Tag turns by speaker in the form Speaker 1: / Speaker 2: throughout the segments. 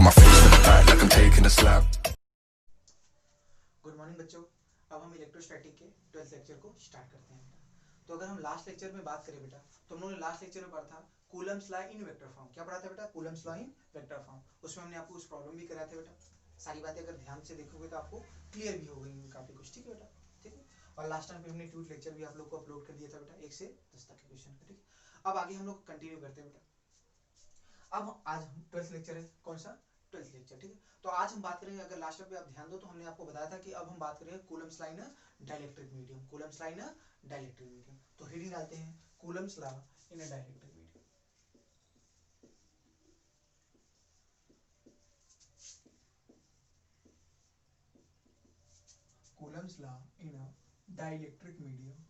Speaker 1: Put my face to the back like I'm taking a slap.
Speaker 2: Good morning बच्चों। अब हम electrostatic के 12th lecture को start करते हैं। तो अगर हम लास्ट लेक्चर में बात करें बेटा, तो हम लोगों ने लास्ट लेक्चर में पढ़ा था Coulomb's law in vector form. क्या पढ़ा था बेटा? Coulomb's law in vector form. उसमें हमने आपको उस प्रॉब्लम भी कराया था बेटा। सारी बातें अगर ध्यान से देखोगे तो आपको क्लियर भी हो गई काफी कुछ। ठीक है बेटा, ठीक है। और लास्ट टाइम पे हमने ट्यूट लेक्चर भी आप लोग को अपलोड कर दिया था बेटा, 1 से 10 तक के क्वेश्चन का। ठीक है, अब आगे हम लोग कंटिन्यू करते हैं बेटा। अब आज हम 12th लेक्चर है, कौन सा? 12th lecture. ठीक है, तो आज हम बात करेंगे, अगर लास्ट पे आप ध्यान दो तो हमने आपको बताया था कि अब हम बात करेंगे Coulomb's law in dielectric medium. Coulomb's law in dielectric medium. तो हेडिंग डालते हैं Coulomb's law in dielectric medium. Coulomb's law in dielectric medium.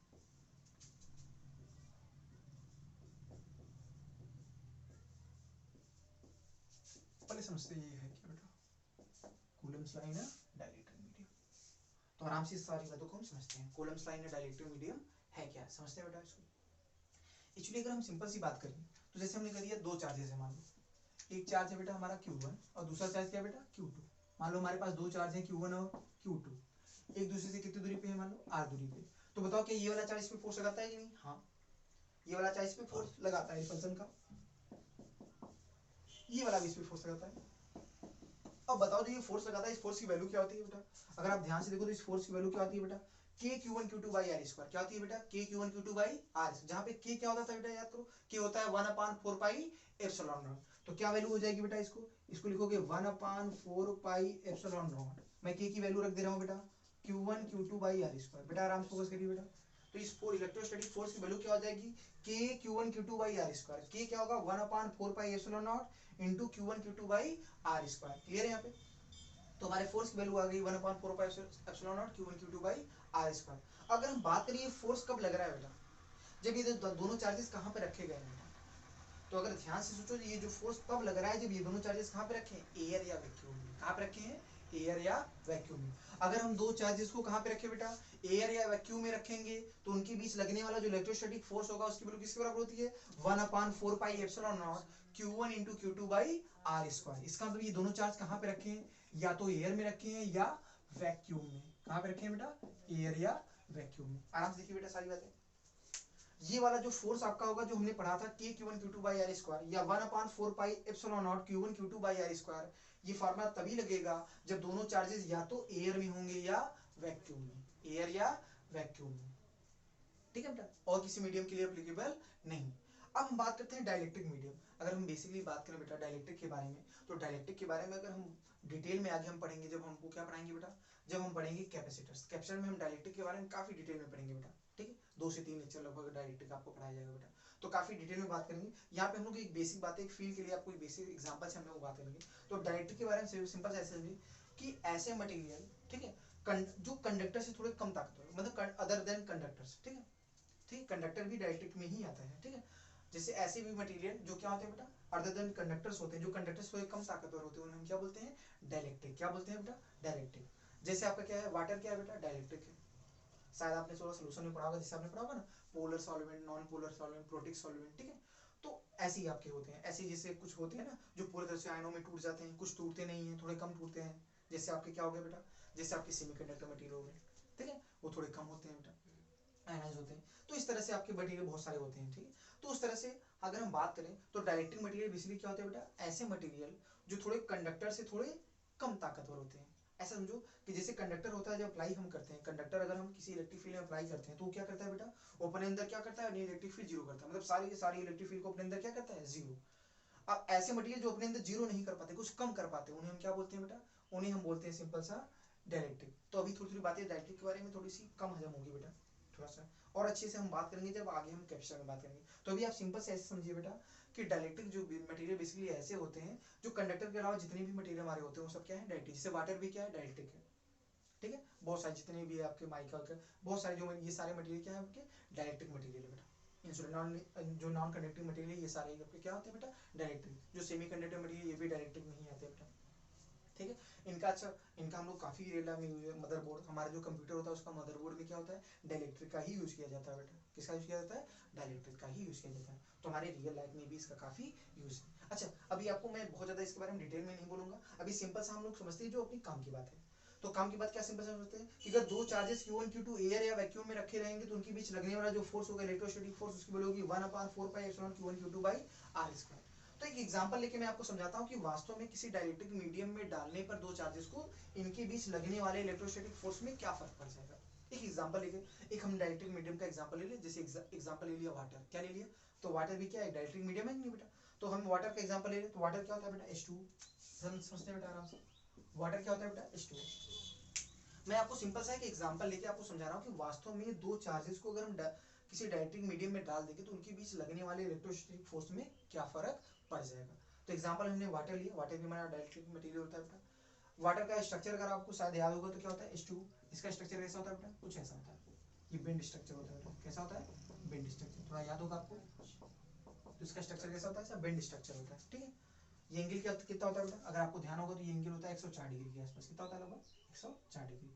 Speaker 2: पहले समझते ये है क्या बेटा, Coulomb's law in dielectric medium. तो आराम से सारी बातों को हम समझते हैं। Coulomb's law in dielectric medium है क्या, समझते हैं बेटा इसको। एक्चुअली अगर हम सिंपल सी बात करें तो जैसे हमने करी है, दो चार्जेस है मान लो। एक चार्ज है बेटा हमारा Q1 और दूसरा चार्ज क्या है बेटा Q2। मान लो हमारे पास दो चार्ज है Q1 और Q2, एक दूसरे से कितनी दूरी पे है? मान लो r दूरी पे। तो बताओ कि ये वाला चार्ज इस पे फोर्स लगाता है कि नहीं? हाँ, ये वाला चार्ज इस पे फोर्स लगाता है रिपल्सन का, ये वाला भी इस पे फोर्स लगाता है। अब बताओ जो ये फोर्स लगाता है, इस फोर्स की वैल्यू क्या होती है बेटा? अगर आप ध्यान से देखो तो इस फोर्स की वैल्यू क्या होती है बेटा? k q1 q2 by r square. क्या होती है बेटा? k q1 q2 by r, जहां पे k क्या होता था बेटा? याद करो, k होता है 1/4 पाई एप्सिलॉन नॉट। तो क्या वैल्यू हो जाएगी बेटा? इसको लिखोगे 1/4 पाई एप्सिलॉन नॉट। मैं k की वैल्यू रख दे रहा हूं बेटा q1 q2 by r square. बेटा आराम से फोकस करिए बेटा। तो इस इलेक्ट्रोस्टैटिक फोर्स की वैल्यू क्या हो जाएगी? k q1 q2 by r square. k क्या होगा? 1/4 pi epsilon naught into q1 q2 by r square. Clear है यहाँ पे? तो हमारे फोर्स की वैल्यू आ गई 1/4 pi epsilon naught q1 q2 by r square. अगर हम बात करिए फोर्स कब लग रहा है बेटा, जब ये दोनों चार्जेस कहां पे रखे गए हैं? तो अगर ध्यान से सोचो, ये जो फोर्स तब लग रहा है जब ये दोनों चार्जेस कहां पे रखे हैं? एयर या वैक्यूम में। कहां पे रखे हैं? एयर या वैक्यूम में। अगर हम दो चार्जेस को कहां पे रखे बेटा? एयर या वैक्यूम में रखेंगे तो उनके बीच लगने वाला जो इलेक्ट्रोस्टैटिक फोर्स होगा उसकी वैल्यू किसके बराबर होती है? 1/4 pi epsilon naught q1 into q2 by r square. इसका मतलब ये दोनों चार्ज कहां पे रखे हैं? या तो एयर में रखे हैं या वैक्यूम में। कहां पे रखे हैं बेटा? एयर या वैक्यूम में। आराम से देखिए बेटा सारी बातें। ये वाला जो फोर्स आपका होगा जो हमने पढ़ा था k q1 q2 by r square या 1/4 pi epsilon naught q1 q2 by r square, ये फार्मूला तभी लगेगा जब दोनों चार्जेस या तो एयर में होंगे या वैक्यूम में। एयर या वैक्यूम में। ठीक है बेटा, और किसी मीडियम के लिए एप्लीकेबल नहीं। अब हम बात करते हैं डाइलेक्ट्रिक मीडियम। अगर हम बेसिकली बात करें बेटा डाइलेक्ट्रिक के बारे में, तो डाइलेक्ट्रिक के बारे में अगर हम डिटेल में आगे हम पढ़ेंगे, जब हमको क्या पढ़ाएंगे बेटा? जब हम पढ़ेंगे कैपेसिटर्स। कैपेसिटर में हम डाइलेक्ट्रिक के बारे में काफी डिटेल में पढ़ेंगे बेटा। ठीक है, 2 से 3 लेक्चर लगभग डाइलेक्ट्रिक आपको पढ़ाया जाएगा बेटा। तो काफी डिटेल में बात करेंगे। यहाँ पे हम लोग एक बेसिक बात है, एक फील के लिए आपको एक बेसिक एग्जांपल से हम लोग बात करेंगे। तो डाइलेक्ट्रिक के बारे में सिंपल ऐसे समझिए कि ऐसे मटेरियल, ठीक है, जो कंडक्टर से थोड़े कम ताकतवर, मतलब अदर देन कंडक्टर्स। ठीक है, ठीक, कंडक्टर भी डाइलेक्ट्रिक में ही आता है। ठीक है, जैसे ऐसे भी मटेरियल जो क्या होते हैं बेटा? अदर देन कंडक्टर्स होते हैं, जो कंडक्टर्स थोड़े कम ताकतवर होते हैं, उन्हें हम क्या बोलते हैं? डाइलेक्ट्रिक। क्या बोलते हैं बेटा? डाइलेक्ट्रिक। जैसे आपका क्या है? वाटर क्या है बेटा? डाइलेक्ट्रिक है। शायद आपने थोड़ा सोल्यूशन में पढ़ा होगा, जैसे आपने पढ़ा होगा ना, polar solvent, non polar solvent, protic solvent. ठीक है, तो ऐसे ही आपके होते हैं। ऐसे जैसे कुछ होते हैं ना जो पूरी तरह से आयनों में टूट जाते हैं, कुछ टूटते नहीं है, थोड़े कम टूटते हैं। जैसे आपके क्या हो गया बेटा? जैसे आपके सेमीकंडक्टर मटेरियल हो गए, ठीक है, वो थोड़े कम होते हैं बेटा, आयनाइज होते हैं। तो इस तरह से आपके मटेरियल बहुत सारे होते हैं। ठीक है, तो उस तरह से अगर हम बात करें तो डाइलेक्ट्रिक मटेरियल बेसिकली क्या होते हैं बेटा? ऐसे मटेरियल जो थोड़े कंडक्टर से थोड़े कम ताकतवर होते हैं। ऐसा समझो कि जैसे कंडक्टर होता है, जब अप्लाई हम करते हैं कंडक्टर, अगर हम किसी इलेक्ट्रिक फील्ड में अप्लाई करते हैं तो वो क्या करता है बेटा? वो अपने अंदर क्या करता है? इलेक्ट्रिक फील्ड जीरो करता है, मतलब सारी सारी इलेक्ट्रिक फील्ड को अपने अंदर क्या करता है? जीरो। अब ऐसे मटेरियल जो अपने अंदर जीरो नहीं कर पाते, कुछ कम कर पाते, उन्हें हम क्या बोलते हैं बेटा? उन्हें हम बोलते हैं सिंपल सा डाइलेक्ट्रिक। तो अभी थोड़ी थोड़ी बातें डाइलेक्ट्रिक के बारे में थोड़ी सी कम हजम होगी बेटा, थोड़ा सा और अच्छे से हम बात करेंगे जब आगे हम कैपेसिटर में बात करेंगे। तो अभी आप सिंपल से ऐसे समझिए बेटा कि डाइलेक्ट्रिक जो मटेरियल बेसिकली ऐसे होते हैं जो कंडक्टर के अलावा जितने भी मटेरियल हमारे होते हैं वो सब क्या है? डाइलेक्ट्रिक। जैसे वाटर भी क्या है? डाइलेक्ट्रिक है। ठीक है, बहुत सारे जितने भी आपके माइका के बहुत सारे जो ये सारे मटेरियल क्या है आपके? डाइलेक्ट्रिक मटेरियल है बेटा। जो नॉन कंडक्टिंग मटेरियल ये सारे आपके क्या होते हैं बेटा? डाइलेक्ट्रिक। जो सेमी कंडक्टिंग मटेरियल ये भी डाइलेक्ट्रिक में ही आते हैं बेटा। ठीक है। इनका हम लोग काफी रियल में मदरबोर्ड, हमारा जो कंप्यूटर होता है उसका मदरबोर्ड में क्या होता है, डाइलेक्ट्रिक का ही यूज किया जाता है बेटा। किसका यूज किया जाता है, डाइलेक्ट्रिक का ही यूज किया जाता है। तो हमारे रियल लाइफ में भी इसका काफी यूज है। अच्छा, अभी आपको मैं बहुत ज्यादा इसके बारे में डिटेल में नहीं बोलूंगा, अभी सिंपल सा हम लोग समझते हैं जो अपनी काम की बात है। तो काम की बात क्या सिंपल समझते हैं कि अगर दो चार्जेस Q1 Q2 एयर या वैक्यूम में रखे रहेंगे तो उनके बीच लगने वाला जो फोर्स होगा इलेक्ट्रोस्टैटिक फोर्स, उसकी वैल्यू होगी 1/4πε Q1 Q2 बाई r²। तो एक एग्जांपल लेके मैं आपको समझाता हूं कि वास्तव में किसी डाइलेक्ट्रिक मीडियम में डालने पर दो चार्जेस को इनके बीच लगने वाले इलेक्ट्रोस्टैटिक फोर्स में क्या फर्क पड़ जाएगा। एक एग्जांपल लेके, एक हम डाइलेक्ट्रिक मीडियम का एग्जांपल ले लिए, जैसे एग्जांपल ले लिया वाटर, क्या ले लिया, तो वाटर भी क्या है, डाइलेक्ट्रिक मीडियम है नहीं बेटा। तो हम वाटर का एग्जांपल ले लें, तो वाटर क्या होता है बेटा, H2। समझते हैं बेटा आराम से, वाटर क्या होता है बेटा, H2। मैं आपको सिंपल सा एक एग्जांपल लेके आपको समझा रहा हूँ कि वास्तव में दो चार्जेस को अगर हम किसी डाइलेक्ट्रिक मीडियम में डाल देंगे तो उनके बीच लगने वाले इलेक्ट्रोस्टैटिक फोर्स में क्या फर्क पड़ जाएगा। तो एग्जांपल हमने वाटर लिया, वाटर भी हमारा डाइलेक्ट्रिक मटेरियल होता है बेटा। वाटर का स्ट्रक्चर अगर आपको शायद याद होगा तो क्या होता है, H2। इसका स्ट्रक्चर कैसा होता है बेटा, कुछ ऐसा होता है, ये बेंड स्ट्रक्चर होता है। कैसा होता है, बेंड स्ट्रक्चर, थोड़ा याद होगा आपको। तो इसका स्ट्रक्चर कैसा होता है, ऐसा बेंड स्ट्रक्चर होता है, ठीक है। ये एंगल कितना होता है बेटा, अगर आपको ध्यान होगा तो ये एंगल होता है 104 डिग्री के आसपास। कितना होता है लगभग, 104 डिग्री।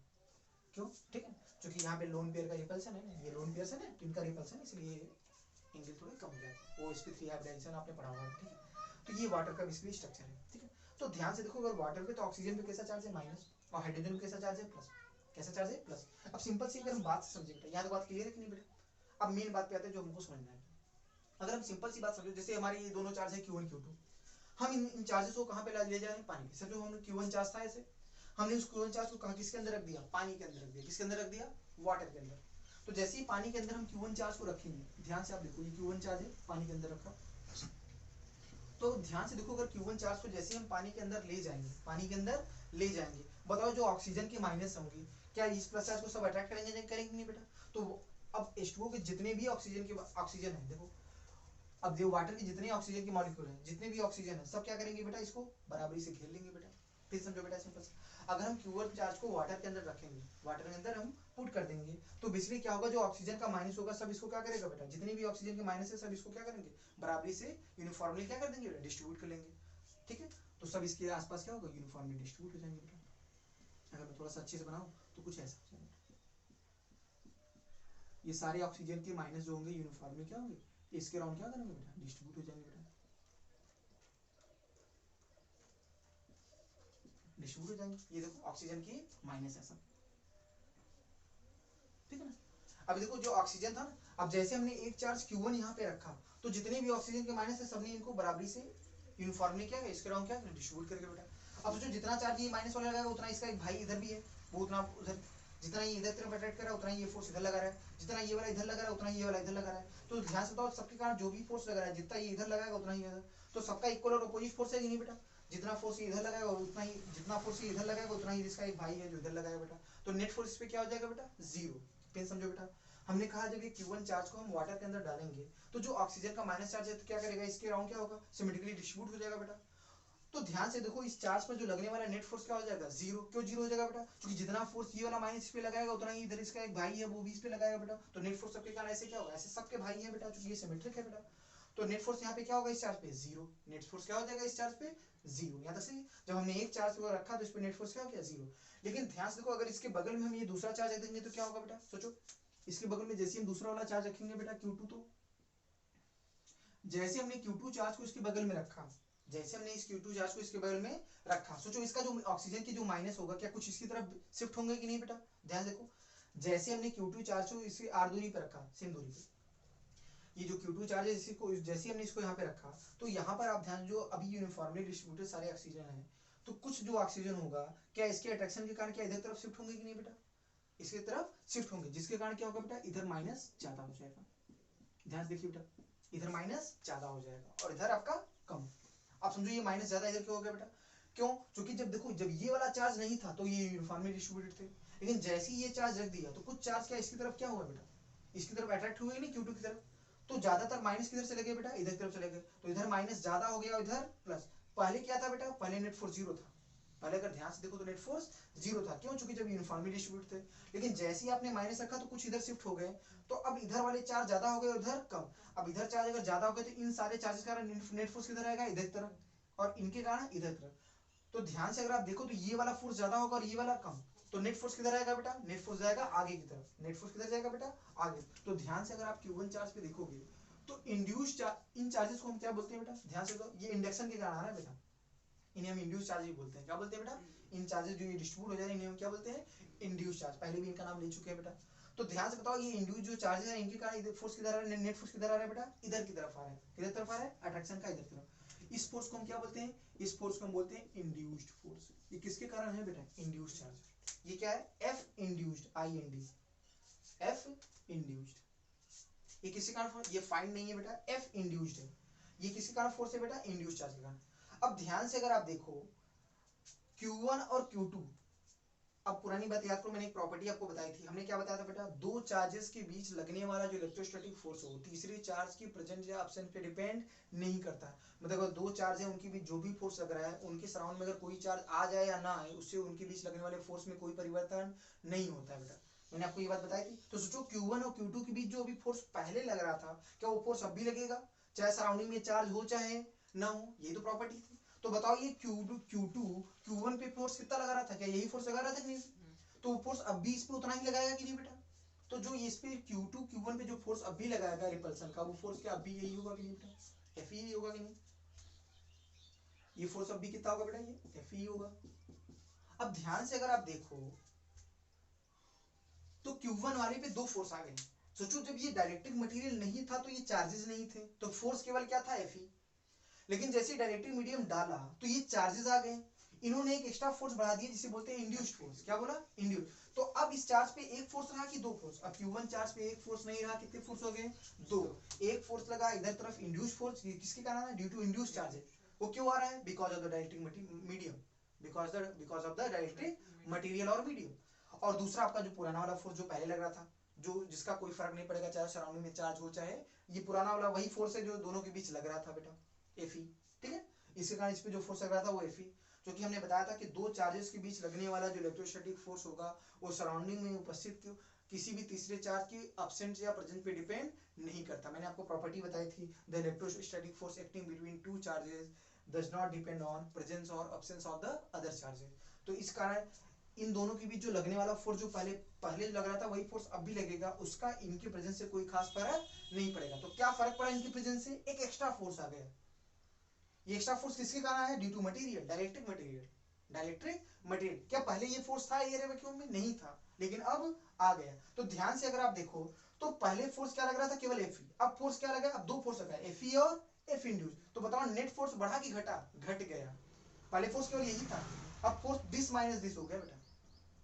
Speaker 2: क्यों, ठीक है, क्योंकि यहाँ पे लोन पेयर का रिपल्सन है ना, ये लोन पेयर है ना, तो इनका रिपल्सन, इसलिए एंगल थोड़े कम हो जाता है। वो sp3 हाइब्रिडाइजेशन आपने पढ़ा हुआ है, ठीक है। तो ये वाटर का बेसिकली स्ट्रक्चर है, ठीक है। तो ध्यान से देखो, अगर वाटर पे तो ऑक्सीजन पे कैसा चार्ज है, माइनस, और हाइड्रोजन पे कैसा चार्ज है, प्लस। कैसा चार्ज है, प्लस। अब सिंपल सी अगर हम बात समझे बेटा, यहाँ तो बात क्लियर है कि नहीं बेटा। अब मेन बात पे आते हैं जो हमको समझना है। अगर हम सिंपल सी बात समझो, जैसे हमारी ये दोनों चार्ज है Q1 Q2, हम इन चार्जेस को कहाँ पे ले जा रहे हैं, पानी पे। समझो हमने Q1 चार्ज था ऐसे, हमने उस Q1 चार्ज को कहाँ, किसके अंदर रख दिया, पानी के अंदर रख दिया। किसके अंदर रख दिया, वाटर के अंदर। तो जैसे ही पानी के अंदर हम Q1 चार्ज को रखेंगे, ध्यान से आप देखो, ये Q1 चार्ज है, पानी के अंदर रखा। तो ध्यान से देखो, अगर Q1 चार्ज को जैसे हम पानी के अंदर ले जाएंगे, पानी के अंदर ले जाएंगे, बताओ जो ऑक्सीजन की माइनस होंगी, क्या इस प्लस चार्ज को सब अट्रैक्ट करेंगे, करेंगे नहीं बेटा। तो अब H2O के जितने भी ऑक्सीजन है, देखो अब देखो वाटर के जितने ऑक्सीजन के मॉलिक्यूल हैं, जितने भी ऑक्सीजन है, सब क्या करेंगे बेटा, इसको बराबरी से घेर लेंगे बेटा। फिर समझो बेटा सिंपल सा, अगर हम Q1 चार्ज को वाटर के अंदर रखेंगे, वाटर के अंदर हम पुट कर देंगे, तो बेसिकली क्या होगा, जो ऑक्सीजन का माइनस होगा सब इसको क्या करेगा बेटा, जितने भी ऑक्सीजन के माइनस है सब इसको क्या करेंगे, बराबरी से यूनिफॉर्मली क्या कर देंगे बेटा, डिस्ट्रीब्यूट कर लेंगे, ठीक है। तो सब इसके आसपास क्या होगा, यूनिफॉर्मली डिस्ट्रीब्यूट हो जाएंगे बेटा। अगर मैं थोड़ा सा अच्छे से बनाऊं तो कुछ ऐसा हो जाएगा, ये सारे ऑक्सीजन के माइनस जो होंगे यूनिफॉर्मली क्या होंगे, इसके राउंड क्या करेंगे बेटा, डिस्ट्रीब्यूट हो जाएंगे बेटा, डिस्ट्रीब्यूट हो जाएंगे। ये देखो ऑक्सीजन की माइनस है सब, ठीक है ना। अब देखो जो ऑक्सीजन था ना, अब जैसे हमने एक चार्ज Q1 यहाँ पे रखा, तो जितने भी ऑक्सीजन के माइनस है सबने इनको बराबरी से यूनिफॉर्मली क्या है, इसके राउंड क्या डिस्ट्रीब्यूट करके बेटा। अब सोचो जितना चार्ज ये माइनस वाला लगाएगा उतना इसका एक भाई इधर भी है, वो उतना उधर, जितना ये इधर तरफ अट्रैक्ट कर रहा है उतना ये फोर्स इधर लगा रहा है, जितना ये वाला इधर लगा रहा है उतना ये वाला इधर लगा रहा है। तो ध्यान से बताओ, सबके कारण जो भी फोर्स लगा रहा है, जितना ये इधर लगाएगा उतना ही इधर, तो सबका इक्वल और अपोजिट फोर्स है कि नहीं बेटा। जितना फोर्स ये इधर लगाएगा उतना ही, जितना फोर्स ये इधर लगाएगा उतना ही इसका एक भाई है जो इधर लगाएगा बेटा। तो नेट फोर्स इस पे क्या हो जाएगा बेटा, जीरो। पेन समझो बेटा, हमने कहा जब ये Q1 चार्ज को हम वाटर के अंदर डालेंगे तो जो ऑक्सीजन का माइनस चार्ज है तो क्या करेगा, इसके राउंड क्या होगा, सिमेट्रिकली डिस्ट्रीब्यूट हो जाएगा बेटा। तो ध्यान से देखो, इस चार्ज पर जो लगने वाला नेट फोर्स क्या हो जाएगा, जीरो। क्यों जीरो हो जाएगा बेटा, क्योंकि जितना फोर्स ये वाला माइनस इस पे लगाएगा उतना ही इधर इसका एक भाई है वो भी इस पे लगाएगा बेटा। तो नेट फोर्स सबके कारण ऐसे क्या होगा, ऐसे सबके भाई है बेटा, क्योंकि ये सिमेट्रिक है बेटा। तो नेट फोर्स यहाँ पे क्या होगा, इस चार्ज पे जीरो। नेट फोर्स क्या हो जाएगा इस चार्ज पे, जीरो। यहाँ तक सही। जब हमने एक चार्ज को रखा तो इस पे नेट फोर्स क्या हो गया, जीरो। लेकिन ध्यान से देखो, अगर इसके बगल में हम ये दूसरा चार्ज रख देंगे तो क्या होगा बेटा, सोचो। इसके बगल में जैसे हम दूसरा वाला चार्ज रखेंगे बेटा Q2, तो जैसे हमने Q2 चार्ज को इसके बगल में रखा, जैसे हमने इस Q2 चार्ज को इसके बगल में रखा, सोचो इसका जो ऑक्सीजन की जो माइनस होगा क्या कुछ इसकी तरफ शिफ्ट होंगे कि नहीं बेटा। ध्यान देखो, जैसे हमने Q2 चार्ज को इसके r दूरी पे रखा, सेम दूरी पे, ये जो Q2 चार्ज है इसको जैसे हमने इसको यहाँ पे रखा, तो यहाँ पर आप ध्यान, जो अभी यूनिफॉर्मली डिस्ट्रीब्यूटेड सारे ऑक्सीजन है, तो कुछ जो ऑक्सीजन होगा क्या इसके अट्रैक्शन के कारण क्या इधर तरफ शिफ्ट होंगे कि नहीं बेटा, इसके तरफ शिफ्ट होंगे, जिसके कारण क्या होगा बेटा, इधर माइनस ज्यादा हो जाएगा। ध्यान देखिए बेटा, इधर माइनस ज्यादा हो जाएगा और इधर आपका कम। आप समझो ये माइनस ज्यादा इधर क्यों हो गया बेटा, क्यों, क्योंकि जब देखो जब ये वाला चार्ज नहीं था तो ये यूनिफॉर्मली डिस्ट्रीब्यूटेड थे, लेकिन जैसे ही ये चार्ज रख दिया तो कुछ चार्ज क्या इसकी तरफ क्या हुआ बेटा, इसकी तरफ अट्रैक्ट हुए नहीं Q2 की तरफ, तो ज्यादातर माइनस किधर चले गए बेटा, इधर की तरफ चले गए, तो इधर माइनस ज्यादा हो गया, इधर प्लस। पहले क्या था बेटा, पहले नेट फोर्स जीरो था, पहले अगर ध्यान से देखो तो नेट फोर्स जीरो था, क्यों, चूंकि जब यूनिफॉर्मली डिस्ट्रीब्यूट थे। लेकिन जैसे ही आपने माइनस रखा तो कुछ इधर शिफ्ट हो गए, तो अब इधर वाले चार्ज ज्यादा हो गए, उधर कम। अब इधर चार्ज अगर ज्यादा हो गए तो इन सारे चार्जेस का नेट फोर्स किधर आएगा, इधर तरफ, और इनके कारण इधर तरफ। तो ध्यान से अगर आप देखो तो ये वाला फोर्स ज्यादा होगा और ये वाला कम, तो नेट फोर्स किधर आएगा बेटा, नेट फोर्स जाएगा आगे की तरफ, नेट फोर्स किधर जाएगा बेटा, आगे। तो ध्यान से अगर आप Q1 चार्ज पे देखोगे तो इंड्यूस इन चार्जेस को हम क्या बोलते हैं बेटा, ध्यान से, तो ये इंडक्शन के कारण आ रहा है बेटा, इन्हें हम इंड्यूस चार्ज ही बोलते हैं। क्या बोलते हैं बेटा, इन चार्जेस जो ये डिस्ट्रीब्यूट हो जा रहे हैं इन्हें हम क्या बोलते हैं, इंड्यूस चार्ज। पहले भी इनका नाम ले चुके हैं बेटा। तो ध्यान से बताओ ये इंड्यूस जो चार्जेस है इनके कारण इधर फोर्स किधर आ रहा है, नेट फोर्स किधर आ रहा है बेटा, इधर की तरफ आ रहा है, किधर तरफ आ रहा है, अट्रैक्शन का इधर तरफ। इस फोर्स को हम क्या बोलते हैं, इस फोर्स को हम बोलते हैं इंड्यूस्ड फोर्स। ये किसके कारण है बेटा, इंड्यूस्ड चार्ज। ये क्या है, F induced, I N D, F induced. ये किसके कारण फोर्स, ये फाइंड नहीं है बेटा, एफ इंड्यूस्ड है। ये किसके कारण फोर्स है बेटा, इंड्यूस्ड चार्ज के कारण। अब ध्यान से अगर आप देखो Q1 और Q2, अब पुरानी बात याद करो, मैंने एक प्रॉपर्टी आपको बताई थी, हमने क्या बताया था बेटा, दो चार्जेस के बीच लगने वाला जो इलेक्ट्रोस्टैटिक फोर्स हो तीसरे चार्ज की प्रेजेंस या एब्सेंस पे डिपेंड नहीं करता। मतलब अगर दो चार्ज है उनके बीच जो भी फोर्स लग रहा है उनके सराउंड में अगर कोई चार्ज आ जाए या ना आए उससे उनके बीच लगने वाले फोर्स में कोई परिवर्तन नहीं होता है बेटा। मैंने आपको ये बात बताई थी। तो सोचो Q1 और Q2 के बीच जो अभी फोर्स पहले लग रहा था क्या वो फोर्स अब भी लगेगा, चाहे सराउंडिंग में चार्ज हो चाहे ना हो, यही तो प्रॉपर्टी थी। तो बताओ ये Q2 Q1 पे फोर्स कितना लगा रहा था, क्या यही फोर्स लगा रहा था कि नहीं, तो फोर्स अब भी इस पे उतना ही लगाएगा कि नहीं बेटा। तो जो इस पे Q2 Q1 पे जो फोर्स अब भी लगाएगा रिपल्सन का, वो फोर्स क्या अब भी यही होगा कि नहीं बेटा, F ही होगा कि नहीं। ये फोर्स अब भी कितना होगा बेटा, ये F ही होगा। अब ध्यान से अगर आप देखो तो Q1 वाले पे दो फोर्स आ गए। सोचो जब ये डायरेक्टिव मटेरियल नहीं था तो ये चार्जेस नहीं थे, तो फोर्स केवल क्या था, F ही। लेकिन जैसे डायरेक्टिव मीडियम डाला तो ये चार्जेस आ गए, इन्होंने एक एक्स्ट्रा फोर्स बढ़ा दिया जिसे बोलते हैं इंड्यूस्ड फोर्स। क्या बोला, इंड्यूस्ड। तो अब इस चार्ज पे एक फोर्स रहा कि दो फोर्स, अब Q1 चार्ज पे एक फोर्स नहीं रहा, कितने फोर्स हो गए, दो। एक फोर्स लगा इधर तरफ इंड्यूस्ड फोर्स, किसके कारण है, ड्यू टू इंड्यूस्ड चार्ज। वो क्यों आ रहा है, because of the directive medium, because of the directive material और मीडियम। और दूसरा आपका जो पुराना वाला फोर्स जो पहले लग रहा था, जो जिसका कोई फर्क नहीं पड़ेगा चाहे सराउंडिंग में चार्ज हो चाहे, ये पुराना वाला वही फोर्स है जो दोनों के बीच लग रहा था बेटा, Fe। ठीक है, इसके कारण इस पे जो फोर्स लग रहा था वो Fe, जो कि हमने बताया था कि दो चार्जेस के बीच लगने वाला जो इलेक्ट्रोस्टैटिक फोर्स होगा वो सराउंडिंग में उपस्थित किसी भी तीसरे चार्ज की एब्सेंस या प्रेजेंस पे डिपेंड नहीं करता। मैंने आपको प्रॉपर्टी बताई थी, the electrostatic force acting between two charges does not depend on presence और absence of the other charges. तो इस कारण इन दोनों के बीच जो लगने वाला फोर्स जो पहले लग रहा था वही फोर्स अब भी लगेगा, उसका इनके प्रेजेंस से कोई खास फर्क नहीं पड़ेगा। तो क्या फर्क पड़ा इनकी प्रेजेंस से, एक एक्स्ट्रा फोर्स आ गया। ये एक्स्ट्रा फोर्स किसके कारण है, due to material, dielectric material, dielectric material. क्या पहले ये फोर्स था ये वैक्यूम में, नहीं था, लेकिन अब आ गया। तो ध्यान से अगर आप देखो तो पहले फोर्स क्या लग रहा था, केवल Fe। अब फोर्स क्या लगा, अब दो फोर्स लगा, Fe और F इंड्यूस। तो बताओ नेट फोर्स बढ़ा कि घटा, घट गया। पहले फोर्स केवल यही था, अब फोर्स दिस माइनस दिस हो गया बेटा,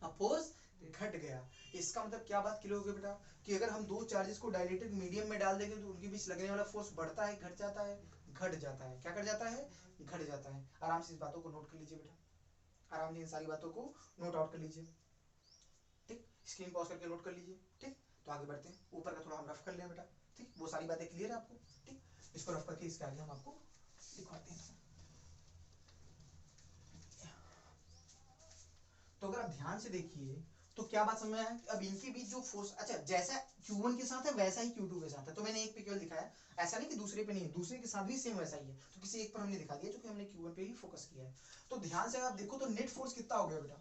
Speaker 2: अब फोर्स घट गया। इसका मतलब क्या बात क्लियर हो गई बेटा, कि अगर हम दो चार्जेस को डायलेक्ट्रिक मीडियम में डाल देंगे तो उनके बीच लगने वाला फोर्स बढ़ता है, घट जाता है, घट जाता है। क्या कर जाता है, घट जाता है। आराम से इस बातों को नोट कर लीजिए बेटा, आराम से इन सारी बातों को नोट आउट कर लीजिए। ठीक, स्क्रीन पॉज करके नोट कर लीजिए। ठीक, तो आगे बढ़ते हैं, ऊपर का थोड़ा हम रफ कर लें बेटा। ठीक, वो सारी बातें क्लियर है आपको। ठीक, इसको रफ करके इसके आगे हम आपको दिखाते हैं। तो अगर आप ध्यान से देखिए तो क्या बात समझ में आया, अब इनके बीच जो फोर्स, अच्छा जैसा Q1 के साथ है वैसा ही Q2 के साथ है। तो मैंने एक पे केवल दिखाया, ऐसा नहीं कि दूसरे पे नहीं, दूसरे के साथ भी सेम वैसा ही है, तो किसी एक पर हमने दिखा दिया जो कि हमने Q1 पे ही फोकस किया है। तो ध्यान से आप देखो तो नेट फोर्स कितना हो गया बेटा,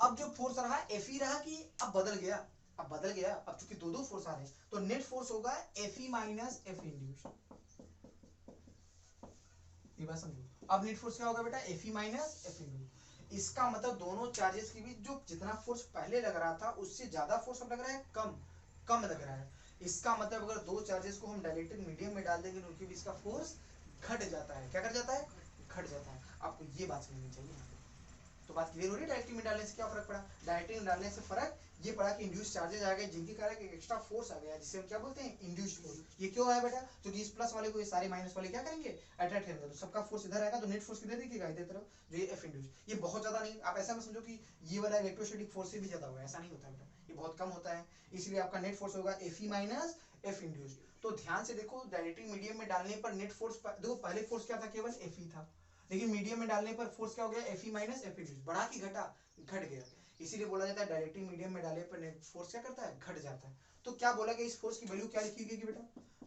Speaker 2: अब जो फोर्स रहा Fe रहा कि अब बदल गया, अब बदल गया। अब चूंकि दो दो फोर्स आ रहे हैं तो नेट फोर्स होगा Fe माइनस F इंड्यूस। ये बात समझो, अब नेट फोर्स क्या होगा बेटा, Fe माइनस F इंड्यूस। इसका मतलब दोनों चार्जेस के बीच जो जितना फोर्स पहले लग रहा था उससे ज्यादा फोर्स अब लग रहा है, कम लग रहा है। इसका मतलब अगर दो चार्जेस को हम डायलेक्ट्रिक मीडियम में डाल देंगे तो उनके बीच का फोर्स घट जाता है। क्या कर जाता है, घट जाता है। आपको ये बात समझनी चाहिए। तो बात क्लियर हो रही है, डायरेक्ट्रिक में डालने से क्या फर्क पड़ा, डायरेक्ट्रिक में डालने से फर्क ये पड़ा कि इंड्यूस चार्जेस आ गए जिनके कारण एक एक्स्ट्रा फोर्स आ गया जिसे हम क्या बोलते हैं, इंड्यूस्ड फोर्स। ये क्यों आया बेटा, क्योंकि इस प्लस वाले को ये सारे माइनस वाले क्या करेंगे, अट्रैक्ट करेंगे, तो सबका फोर्स इधर आएगा, तो नेट फोर्स किधर दिखेगा, इधर तरफ, जो ये F इंड्यूस। ये बहुत ज्यादा नहीं, आप ऐसा मत समझो कि ये वाला इलेक्ट्रोस्टैटिक फोर्स से भी ज्यादा होगा, ऐसा नहीं होता बेटा, ये बहुत कम होता है। इसलिए आपका नेट फोर्स होगा Fe माइनस F इंड्यूस। तो ध्यान से देखो, डायरेक्ट्रिक मीडियम में डालने पर नेट फोर्स, देखो पहले फोर्स क्या था, केवल Fe था, लेकिन मीडियम में डालने पर फोर्स क्या हो गया, Fe माइनस F इंड्यूस। बढ़ा कि घटा, घट गया। इसीलिए बोला जाता है डायरेक्टिव मीडियम में डाले पर नेट फोर्स क्या करता है, घट जाता है। तो क्या बोला गया, इस फोर्स की वैल्यू क्या लिखी गई बेटा,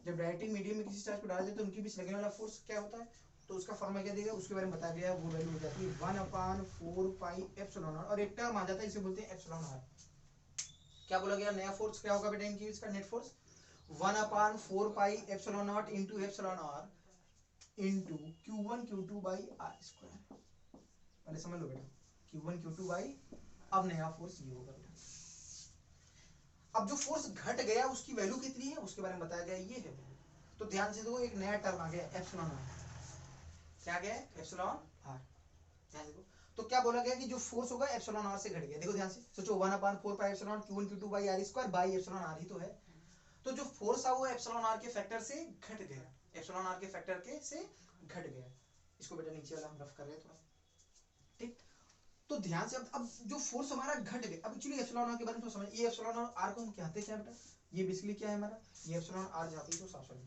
Speaker 2: जब डायरेक्टिव मीडियम में किसी चार्ज को डाल देते तो उनके बीच लगने वाला फोर्स क्या होता है, तो उसका फॉर्मूला क्या देगा उसके बारे में बताया गया है, वो वैल्यू हो जाती है 1/4 पाई एप्सिलॉन आर, और एक टर्म आ जाता है इसे बोलते हैं एप्सिलॉन आर। क्या बोला गया नया फोर्स क्या होगा बेटा इनकी इसका net force 1/4 pi epsilon naught into epsilon R into Q1 Q2 by are square. पहले समझ लो बेटा Q1 Q2 बाई, अब नया फोर्स ये होगा बेटा। अब जो फोर्स घट गया उसकी वैल्यू कितनी है उसके बारे में बताया गया ये है। तो ध्यान से देखो एक नया टर्म आ गया एप्सिलॉन आर, क्या गया एप्सिलॉन आर। ध्यान देखो तो क्या बोला गया कि जो फोर्स होगा एप्सिलॉन आर से घट गया। देखो ध्यान से सोचो 1/4 pi epsilon Q1 Q2 by are square by epsilon R ही तो है। तो जो फोर्स था वो एप्सिलॉन आर के फैक्टर से घट गया, एप्सिलॉन आर के फैक्टर के से घट गया। इसको बेटा नीचे वाला हम रफ कर रहे हैं थोड़ा, ठीक। तो ध्यान से अब जो फोर्स हमारा घट गया, अब एक्चुअली एप्सिलॉन आर के बारे में तो समझ, ये एप्सिलॉन आर को हम कहते क्या है बेटा, ये बेसिकली क्या है हमारा, ये एप्सिलॉन आर जाती है तो साफ साफ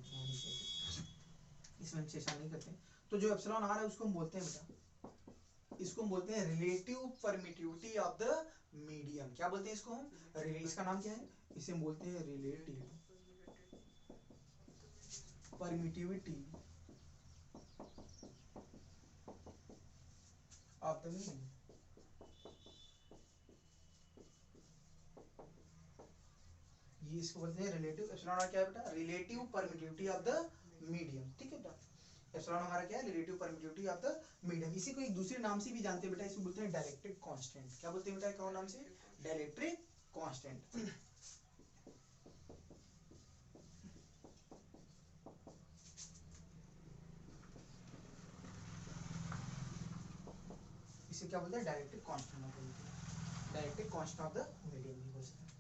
Speaker 2: इसमें हम चेष्टा नहीं करते। तो जो एप्सिलॉन आर है उसको हम बोलते हैं बेटा, इसको हम बोलते हैं relative permittivity of the medium. क्या बोलते हैं इसको हम, इसका नाम क्या है, इसे हम बोलते हैं relative permittivity of the medium. ये इसको बोलते हैं रिलेटिव, एप्सिलॉन आर क्या है बेटा, relative permittivity of the medium, ठीक है बेटा। एप्सिलॉन हमारा क्या है, relative permittivity of the medium. इसी को एक दूसरे नाम से भी जानते हैं बेटा, इसको बोलते हैं डायलेक्ट्रिक कांस्टेंट। क्या बोलते हैं बेटा, कौन नाम से, डायलेक्ट्रिक कांस्टेंट। इसे क्या बोलते हैं, dielectric constant of the medium, dielectric constant of the medium भी बोल सकते हैं।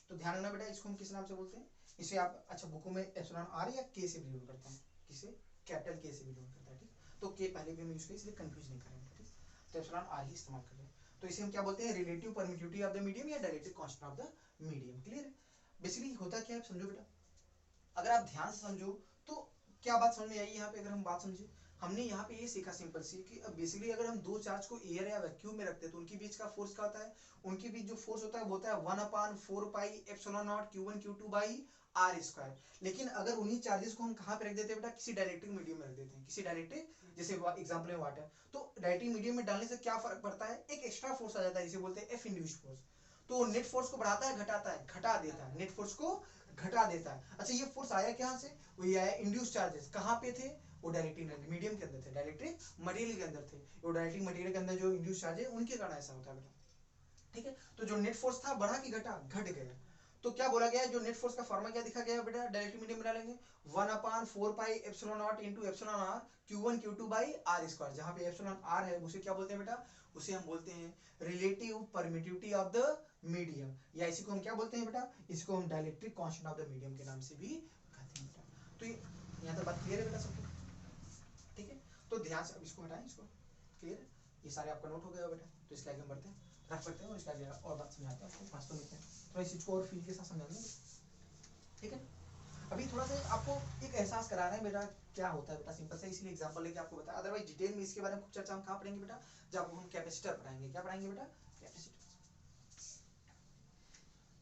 Speaker 2: तो ध्यान रखना बेटा इसको हम किस नाम से बोलते हैं, इसे आप अच्छा बुकों में एप्सिलॉन आर या के से बिलोंग करता है, किसे कैपिटल के से बिलोंग करता है, ठीक। तो के पहले भी हम यूज करें इसलिए कंफ्यूज नहीं करेंगे, ठीक। तो एप्सिलॉन आर ही इस्तेमाल करें। तो इसे हम क्या बोलते हैं, relative permittivity of the medium या dielectric constant of the medium. Clear है। बेसिकली होता क्या है समझो बेटा, अगर आप ध्यान से समझो तो क्या बात समझ में आई यहाँ पे, अगर हम बात समझे, हमने यहाँ पे ये सीखा सिंपल सी कि बेसिकली अगर हम दो चार्ज को एयर या वैक्यूम में रखते हैं तो उनके बीच का फोर्स क्या होता है, उनके बीच जो फोर्स होता है वो होता है 1/4 pi epsilon naught Q1 Q2 by are square. लेकिन अगर उन्हीं चार्जेस को हम कहाँ पे रख देते हैं बेटा, किसी डायलेक्ट्रिक मीडियम में रख देते हैं, किसी डायलेक्ट्रिक, जैसे एग्जांपल है वाटर, तो डायलेक्ट्रिक मीडियम में डालने से क्या फर्क पड़ता है, एक एक्स्ट्रा फोर्स आ जाता है, इसे बोलते हैं एफ इंड्यूस्ड फोर्स। तो नेट फोर्स को बढ़ाता है घटाता है, घटा देता है, नेट फोर्स को घटा देता है। अच्छा ये फोर्स आया कहाँ से, वो ये आया इंड्यूस चार्जेस, कहाँ पे थे, वो डायलेक्ट्रिक मीडियम के अंदर थे, डायलेक्ट्रिक मटेरियल के अंदर थे। वो डायलेक्ट्रिक मटेरियल के अंदर जो इंड्यूस चार्ज है उनके कारण ऐसा होता है बेटा, ठीक है। तो जो नेट फोर्स था बढ़ा कि घटा, घट गया। तो क्या बोला गया, जो नेट फोर्स का फॉर्मूला क्या दिखा गया बेटा, डायरेक्ट मीडियम में डालेंगे 1/4 pi epsilon naught into epsilon R Q1 Q2 by are square. जहां पे एप्सिलॉन आर है उसे क्या बोलते हैं बेटा, उसे हम बोलते हैं relative permittivity of the medium, या इसी को हम क्या बोलते हैं बेटा, इसको हम dielectric constant of the medium के नाम से भी कहते हैं बेटा। तो यहाँ तक बात क्लियर है बेटा सबको, ठीक है। तो ध्यान से अब इसको हटाएं, इसको क्लियर है, ये सारे आपका नोट हो गया बेटा। तो इसके आगे हम बढ़ते हैं, रफ करते हैं और इसके आगे और बात समझाते हैं आपको, वास्तव में थोड़ा इस चीज को और फील के साथ समझा देंगे, ठीक है। अभी थोड़ा सा आपको एक एहसास करा रहे हैं बेटा क्या होता है बेटा, सिंपल से इसलिए एग्जांपल लेके आपको बताया, अदरवाइज डिटेल में इसके बारे में कुछ चर्चा हम कहाँ पढ़ेंगे बेटा, जब हम कैपेसिटर पढ़ाएंगे, क्या पढ़ाएंगे बेटा, कैपेसिटर।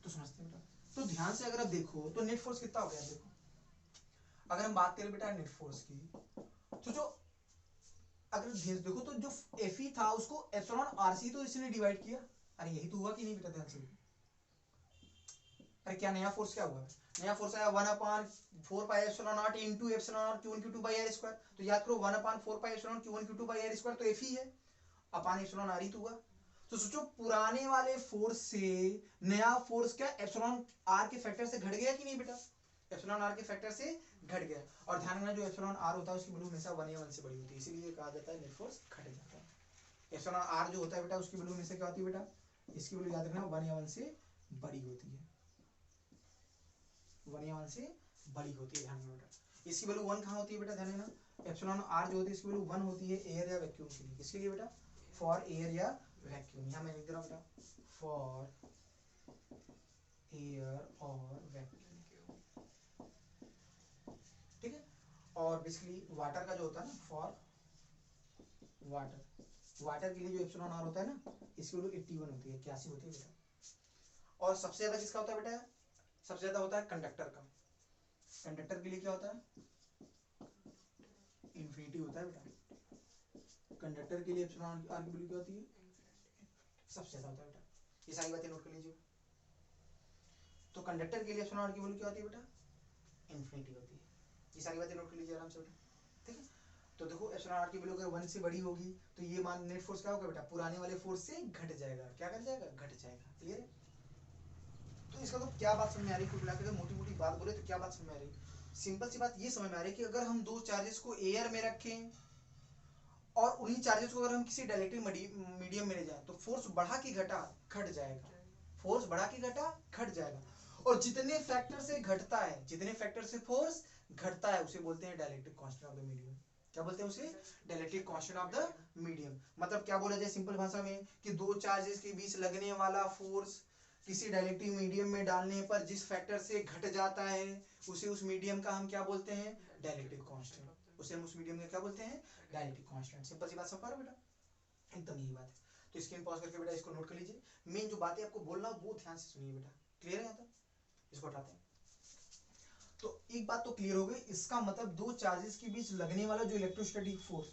Speaker 2: तो समझते हैं बेटा, तो ध्यान से अगर आप देखो तो नेट फोर्स कितना हो गया, देखो अगर हम बात करें बेटा नेट फोर्स की, तो जो अगर देखो तो जो Fe था उसको एप्सिलॉन आरसी तो इसने डिवाइड किया, अरे यही तो हुआ कि नहीं बेटा, ध्यान से। अरे क्या नया फोर्स क्या हुआ, नया फोर्स आया 1/4 pi epsilon naught into epsilon naught Q1 Q2 by are square. तो याद करो 1/4 pi epsilon Q1 Q2 by are square तो Fe है, अपान एप्सिलॉन आर ही तो हुआ। तो सोचो पुराने वाले फोर्स से नया फोर्स क्या एप्सिलॉन आर के फैक्टर से घट गया कि नहीं बेटा, एप्सिलॉन आर के फैक्टर से घट गया। और ध्यान रखना जो एप्सिलॉन आर होता है उसकी वैल्यू हमेशा 1 या 1 से बड़ी होती है, इसीलिए कहा जाता है नेट फोर्स घट जाता है। एप्सिलॉन आर जो होता है बेटा उसकी वैल्यू हमेशा क्या होती है बेटा, इसकी वैल्यू याद रखना 1 या 1 से बड़ी होती है, 1 या 1 से बड़ी होती है, ध्यान रखना बेटा। इसकी वैल्यू 1 कहाँ होती है बेटा, ध्यान रखना एप्सिलॉन आर जो होती है इसकी वैल्यू 1 होती है एयर या वैक्यूम के लिए, किसके लिए बेटा, फॉर एयर या वैक्यूम। यहाँ मैं लिख दे रहा हूँ बेटा फॉर एयर और वैक्यूम, ठीक है। और बेसिकली वाटर का जो होता है ना, फॉर वाटर के लिए जो एप्सिलॉन आर होता है ना इसकी वैल्यू 81 होती है, 81 होती है बेटा। और सबसे ज्यादा किसका होता है बेटा, सबसे ज्यादा होता है कंडक्टर का। कंडक्टर के लिए क्या होता है, इन्फिनिटी होता है बेटा। कंडक्टर के लिए एप्सिलॉन आर की वैल्यू क्या होती है, सबसे ज्यादा होता है बेटा। ये सारी बातें नोट कर लीजिए। तो कंडक्टर के लिए एप्सिलॉन आर की वैल्यू क्या होती है बेटा, इन्फिनिटी होती है। ये सारी बातें नोट कर लीजिए आराम से बेटा, ठीक है। तो देखो एप्सिलॉन आर की वैल्यू अगर 1 से बड़ी होगी तो ये मान नेट फोर्स क्या होगा बेटा, पुराने वाले फोर्स से घट जाएगा। क्या कर जाएगा, घट जाएगा। क्लियर है। तो इसका तो क्या बात समझ में आ रही है, कुल मिलाकर मोटी मोटी बात बोले तो क्या बात समझ में आ रही है, सिंपल सी बात ये समझ में आ रही है कि अगर हम दो चार्जेस को एयर में रखें और उन्हीं चार्जेस को अगर हम किसी डायरेक्टिव मीडियम में ले जाएं तो फोर्स बढ़ा की घटा, घट जाएगा। फोर्स बढ़ा की घटा, घट जाएगा। और जितने फैक्टर से घटता है, जितने फैक्टर से फोर्स घटता है उसे बोलते हैं dielectric constant of the medium. क्या बोलते हैं उसे, dielectric constant of the medium. मतलब क्या बोला जाए सिंपल भाषा में कि दो चार्जेस के बीच लगने वाला फोर्स किसी डायलेक्ट्रिक मीडियम में डालने पर जिस फैक्टर से घट जाता है उसे उस मीडियम का हम क्या बोलते हैं, डायलेक्ट्रिक कांस्टेंट। उसे हम उस मीडियम का क्या बोलते हैं, डायलेक्ट्रिक कांस्टेंट। सिंपल सी बात समझ पा रहे हो बेटा, एकदम यही बात है। तो स्क्रीन पॉज करके बेटा इसको नोट कर लीजिए। मेन जो बातें आपको बोलना वो ध्यान से सुनिए बेटा। क्लियर है यहाँ तक, इसको हटाते हैं। तो एक बात तो क्लियर हो गई, इसका मतलब दो चार्जेस के बीच लगने वाला जो इलेक्ट्रोस्टैटिक फोर्स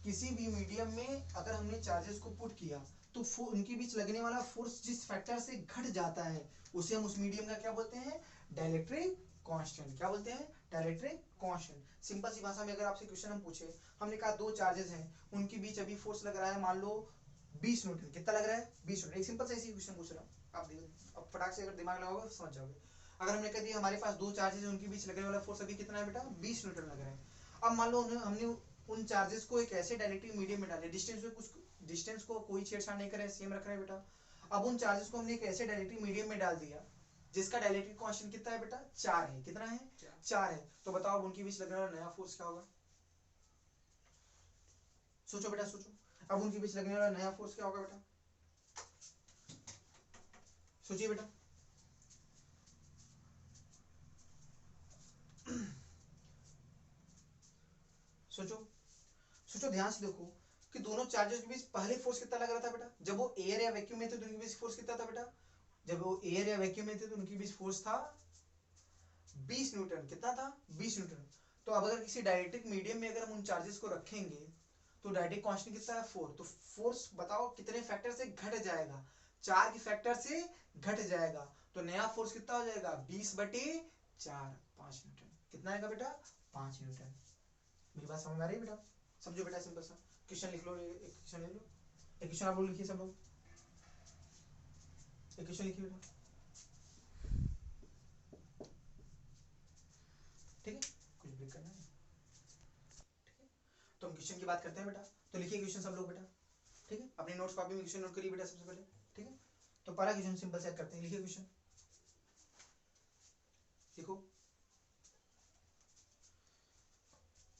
Speaker 2: किसी भी मीडियम में अगर हमने चार्जेस को पुट किया तो उनके बीच लगने वाला फोर्स जिस फैक्टर से घट जाता है उसे हम उस मीडियम का क्या बोलते हैं, डायलेक्ट्रिक कांस्टेंट। क्या बोलते हैं, डायलेक्ट्रिक कांस्टेंट। सिंपल सी भाषा में अगर आपसे क्वेश्चन हम पूछे, हमने कहा दो चार्जेस हैं उनके बीच अभी फोर्स लग रहा है मान लो 20 न्यूटन। कितना लग रहा है, 20 न्यूटन। एक सिंपल सा ऐसी क्वेश्चन पूछ रहा हूँ, आप देखो अब फटाक से अगर दिमाग लगाओगे समझ जाओगे। अगर हमने कह दिया हमारे पास दो चार्जेस हैं उनके बीच लगने वाला फोर्स अभी कितना है बेटा, 20 न्यूटन लग रहा है। अब मान लो हमने उन चार्जेस को एक ऐसे डायरेक्टिव मीडियम में डाले, डिस्टेंस में कुछ, डिस्टेंस को कोई छेड़छाड़ नहीं करे, सेम रख रहे हैं बेटा। अब उन चार्जेस को हमने एक ऐसे डायरेक्टिव मीडियम में डाल दिया जिसका डायलेक्ट्रिक कांस्टेंट कितना है बेटा, 4 है। कितना है, 4 है। तो बताओ अब उनके बीच लगने वाला नया फोर्स क्या होगा, सोचो बेटा सोचो। अब उनके बीच लगने वाला नया फोर्स क्या होगा बेटा, सोचिए बेटा। सोचो सोचो ध्यान से देखो कि दोनों चार्जेस के बीच पहले फोर्स कितना लग रहा था बेटा, जब वो एयर या वैक्यूम में थे तो उनके बीच फोर्स कितना था बेटा, जब वो एयर या वैक्यूम में थे तो उनके बीच फोर्स था 20 न्यूटन। कितना था, 20 न्यूटन। तो अब अगर किसी डायरेक्ट्रिक मीडियम में अगर हम उन चार्जेस को रखेंगे तो डायरेक्ट्रिक कांस्टेंट कितना है, 4। तो फोर्स बताओ कितने फैक्टर से घट जाएगा, 4 के फैक्टर से घट जाएगा। तो नया फोर्स कितना हो जाएगा, 20/4, 5 न्यूटन। कितना आएगा बेटा, 5 न्यूटन। मेरी बात समझ में आ रही है बेटा, समझो बेटा। सिंपल सा क्वेश्चन लिख लो, एक क्वेश्चन ले लो, एक क्वेश्चन आप लोग लिखिए सब लोग, एक क्वेश्चन लिखिए बेटा, ठीक है। कुछ ब्रेक करना है, ठीक है। तो हम क्वेश्चन की बात करते हैं बेटा। तो लिखिए क्वेश्चन सब लोग बेटा, ठीक है। अपने नोट्स कॉपी में क्वेश्चन नोट करिए बेटा सबसे पहले, ठीक है। तो पहला क्वेश्चन सिंपल सेट करते हैं, लिखिए क्वेश्चन, देखो।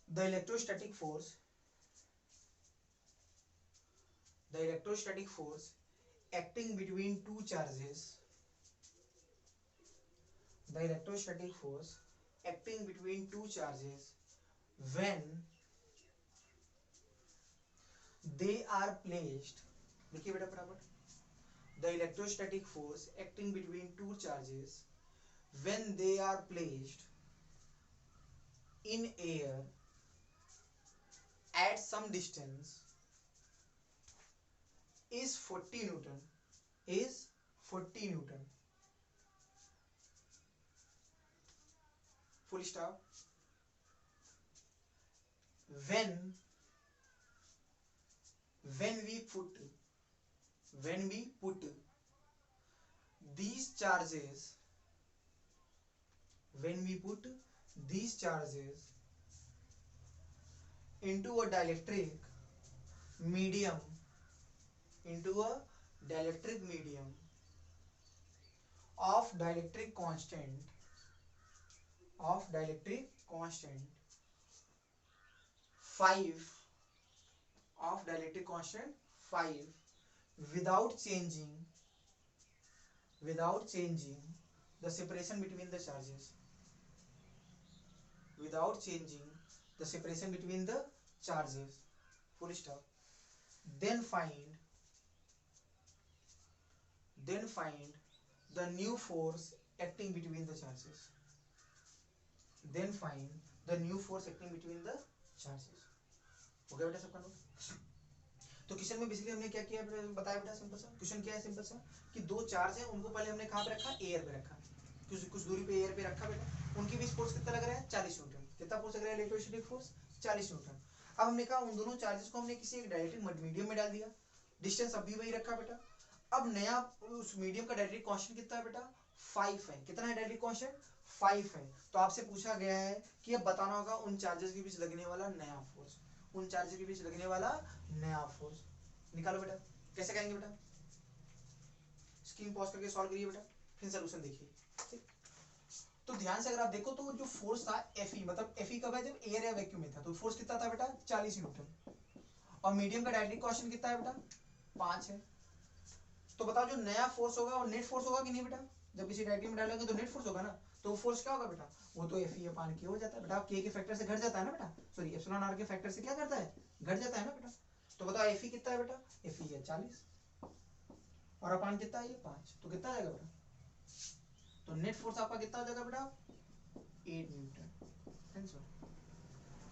Speaker 2: The electrostatic force, the electrostatic force acting between two charges, the electrostatic force acting between two charges when they are placed, देखिए बेटा फटाफट, the electrostatic force acting between two charges when they are placed in air at some distance is 40 Newton, is 40 Newton, full stop. When we put these charges, when we put these charges into a dielectric medium, into a dielectric medium of dielectric constant 5, of dielectric constant 5, without changing the separation between the charges, without changing the separation between the charges, full stop. Then find the new force acting between the charges, then find the new force acting between the charges. हो गया बेटा सबका note? तो question में basically हमने क्या किया बताया बेटा, सिंपल सा क्वेश्चन क्या है, सिंपल सा कि दो चार्ज है, उनको पहले हमने कहाँ पे रखा, एयर पे रखा, कुछ दूरी पे एयर पे रखा बेटा, उनके बीच फोर्स कितना लग रहा है, 40 न्यूटन। कितना फोर्स लग रहा है, इलेक्ट्रोस्टैटिक फोर्स 40 न्यूटन। अब हमने कहा उन दोनों चार्जेस को हमने किसी एक डायरेक्ट्रिक मीडियम में डाल दिया, डिस्टेंस अब भी वही रखा बेटा। अब नया उस मीडियम का डायरेक्ट्रिक कांस्टेंट कितना है बेटा, 5 है। कितना है डायरेक्ट्रिक कांस्टेंट, 5 है। तो आपसे पूछा गया है कि अब बताना होगा उन चार्जेस के बीच लगने वाला नया फोर्स, उन चार्जेस के बीच लगने वाला नया फोर्स निकालो बेटा। कैसे करेंगे बेटा, स्क्रीन पॉज करके सॉल्व करिए बेटा, फिर सॉल्यूशन देखिए। तो ध्यान से अगर आप देखो तो जो फोर्स था Fe, मतलब Fe कब है, जब एयर या वैक्यूम में था, तो फोर्स कितना था बेटा, 40 न्यूटन। और मीडियम का डायरेक्ट्रिक कांस्टेंट कितना है बेटा, 5 है। तो बताओ जो नया फोर्स होगा वो नेट फोर्स होगा कि नहीं बेटा, जब किसी डायरेक्ट्रिक में डालोगे तो नेट फोर्स होगा ना, तो फोर्स क्या होगा बेटा, वो तो Fe अपान K हो जाता है बेटा, K के फैक्टर से घट जाता है ना बेटा, सॉरी एप्सिलॉन r के फैक्टर से क्या करता है, घट जाता है ना बेटा। तो बताओ Fe कितना है बेटा, Fe है 40 और अपान कितना है ये 5, तो कितना आ जाएगा बेटा, तो नेट फोर्स आपका कितना हो जाएगा बेटा, 8 न्यूटन।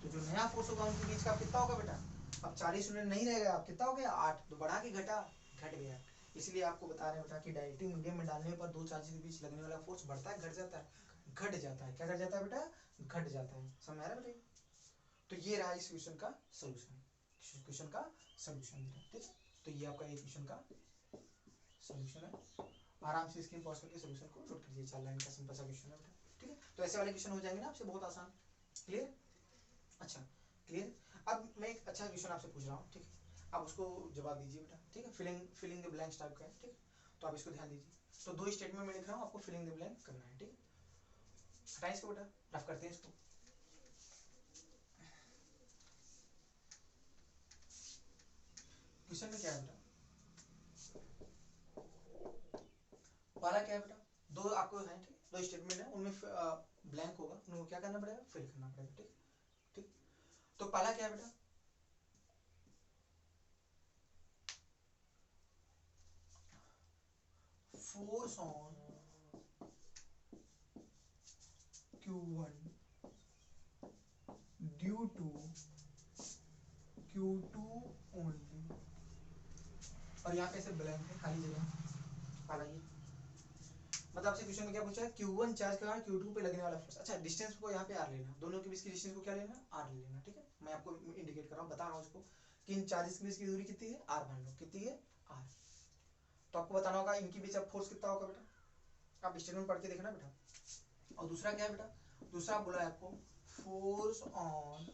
Speaker 2: तो जो नया फोर्स होगा उनके बीच का कितना होगा बेटा, अब 40 न्यूटन नहीं रहेगा, अब कितना हो गया 8, तो बढ़ा के घटा, घट गया। इसलिए आपको बता रहे हैं बेटा कि डायरेक्ट्रिक मीडियम में डालने पर दो चार्जेस के बीच लगने वाला फोर्स बढ़ता है, घट जाता है, घट जाता है, क्या घट जाता है बेटा, घट जाता है। समझ आ रहा है बेटा? तो ये रहा इस क्वेश्चन का सोल्यूशन, क्वेश्चन का सोल्यूशन बेटा, ठीक है। तो ये आपका एक क्वेश्चन का सोल्यूशन है, आराम से स्क्रीन पॉज करके सोल्यूशन को नोट कीजिए। 4 लाइन का सिंपल सा क्वेश्चन है बेटा, ठीक है। तो ऐसे वाले क्वेश्चन हो जाएंगे ना आपसे बहुत आसान, क्लियर? अच्छा क्लियर। अब मैं एक अच्छा क्वेश्चन आपसे पूछ रहा हूँ, ठीक है, आप उसको जवाब दीजिए बेटा, ठीक है। फिलिंग द ब्लैंक्स टाइप का है, ठीक है, तो आप इसको ध्यान दीजिए। तो दो स्टेटमेंट में लिख रहा हूँ, आपको फिलिंग द ब्लैंक करना है, ठीक है। हटाइए इसको बेटा, रफ करते हैं इसको। क्वेश्चन में क्या है बेटा, पहला क्या है बेटा, दो आपको है, ठीक, दो स्टेटमेंट है, उनमें ब्लैंक होगा, उनको क्या करना पड़ेगा, फिल करना पड़ेगा, ठीक ठीक। तो पहला क्या है बेटा, force on Q1 due to Q2 only, और यहाँ पे से ब्लैंक है, खाली जगह आ गई। मतलब आपसे क्वेश्चन में क्या पूछा है, Q1 चार्ज के कारण Q2 पे लगने वाला फोर्स। अच्छा डिस्टेंस को यहाँ पे R लेना, दोनों के बीच की डिस्टेंस को क्या लेना, R ले लेना, ठीक है। मैं आपको इंडिकेट कर रहा हूँ, बता रहा हूँ उसको कि इन चार्जेस के बीच की दूरी कितनी है, R मान लो, कितनी है, R। तो आपको बताना होगा इनके बीच अब फोर्स कितना होगा बेटा, आप स्टेटमेंट पढ़ के देखना बेटा। और दूसरा क्या है बेटा, दूसरा बोला है आपको force on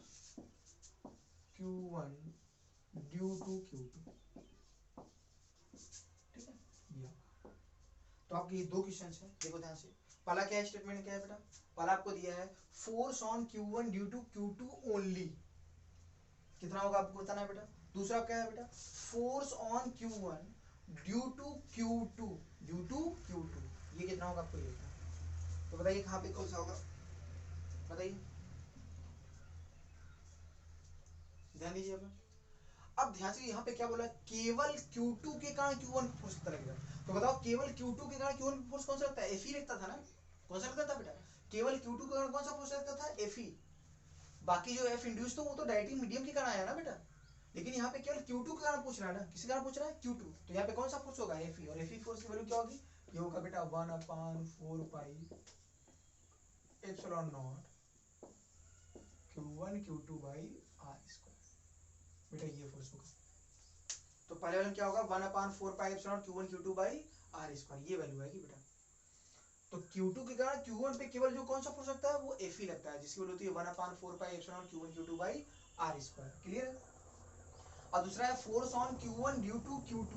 Speaker 2: Q1 due to Q2, ठीक है। ये तो आपके ये दो क्वेश्चन है, देखो ध्यान से। पहला क्या है, स्टेटमेंट क्या है बेटा, पहला आपको दिया है force on Q1 due to Q2 only, कितना होगा आपको बताना है बेटा। दूसरा क्या है बेटा, force on Q1 due to Q2, due to Q2, ये कितना होगा आपको ये बताना। तो बताइए कहाँ पे कौन सा होगा, बताइए, ध्यान दीजिए अपना। अब ध्यान से यहाँ पे क्या बोला, केवल Q2 के कारण Q1 फोर्स कितना लगेगा। तो बताओ केवल Q2 के कारण Q1 फोर्स कौन सा लगता है, Fe लगता था ना, कौन सा लगता था बेटा, केवल Q2 के कारण कौन सा फोर्स लगता था, Fe। बाकी जो F इंड्यूस तो वो तो डायरेक्टिंग मीडियम के कारण आया ना बेटा, लेकिन यहाँ पे केवल Q2 के कारण पूछ रहा है ना, किसी कारण पूछ रहा है Q2, तो यहाँ पे कौन सा फोर्स होगा, Fe, और Fe फोर्स की वैल्यू क्या होगी, ये होगा बेटा 1/4 pi epsilon naught Q1 Q2 by R², बेटा ये फोर्स होगा। तो पहले वाला क्या होगा, 1/4 pi epsilon Q1 Q2 by R², ये वैल्यू आएगी बेटा। तो Q2 के कारण Q1 पे केवल जो कौन सा फोर्स लगता है, वो Fe लगता है, जिसकी वैल्यू होती है 1/4 pi epsilon Q1 Q2 by R², clear है। और दूसरा है force on Q1 due to Q2,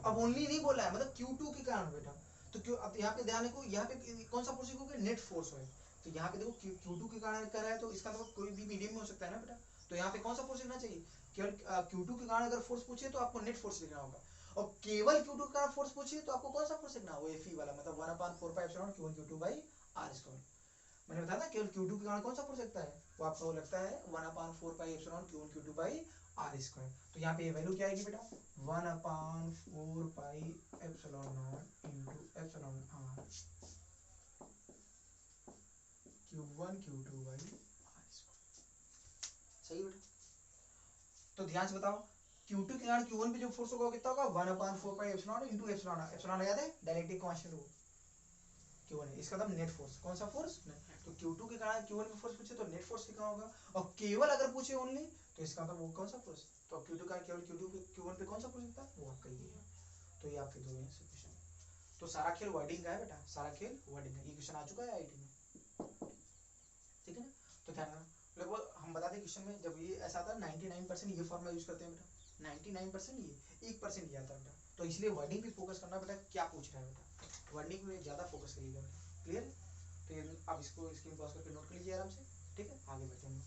Speaker 2: अब ओनली नहीं बोला है, मतलब Q2 के कारण बेटा। तो क्यों, अब यहाँ पे ध्यान रखो, यहाँ पे कौन सा फोर्स लिखोगे, नेट फोर्स है। तो यहाँ पे देखो Q2 के कारण कर रहा है, तो इसका मतलब कोई भी मीडियम में हो सकता है ना बेटा। तो यहाँ पे कौन सा फोर्स लिखना चाहिए, केवल Q2 के कारण अगर फोर्स पूछे तो आपको नेट फोर्स लिखना होगा, और केवल Q2 के कारण फोर्स पूछे तो आपको कौन सा फोर्स लिखना है, वो Fe वाला, मतलब 1/4 pi epsilon Q1 Q2 by R²। मैंने बताया ना केवल Q2 के कारण कौन सा फोर्स लगता है, वो आपका वो लगता है 1/4 pi epsilon Q1 Q2 by R²। तो यहाँ पे ये वैल्यू क्या आएगी बेटा, 1/4 pi epsilon naught into epsilon R Q1 Q2 by R square. सही बेटा। तो ध्यान से बताओ Q2 के कारण Q1 पे जो फोर्स होगा कितना होगा 1/4 pi epsilon into epsilon. Epsilon याद है डायरेक्टिव कांस्टेंट हो Q1 है, इसका मतलब नेट फोर्स। कौन सा फोर्स? तो Q2 के कारण Q1 पे फोर्स पूछे तो नेट फोर्स कितना होगा, और केवल अगर पूछे ओनली तो इसका मतलब वो कौन सा फोर्स। तो Q2 का केवल Q2 पे Q1 पे कौन सा फोर्स होता है, वो आपका ये है। तो ये आपके दो हैं क्वेश्चन। तो सारा खेल वर्डिंग का है बेटा, सारा खेल वर्डिंग का। ये क्वेश्चन आ चुका है आईटी में, ठीक है ना। तो ध्यान रखना, लगभग हम बता दें क्वेश्चन में जब ये ऐसा आता है 99% ये फॉर्मूला यूज करते हैं बेटा, 99% ये 1% ये आता है बेटा। तो इसलिए वर्डिंग पे फोकस करना बेटा, क्या पूछ रहा है बेटा, वर्डिंग में ज्यादा फोकस करिएगा बेटा। क्लियर है? तो ये आप इसको स्क्रीन पॉज करके नोट कर लीजिए आराम से, ठीक है। आगे बढ़ते हैं।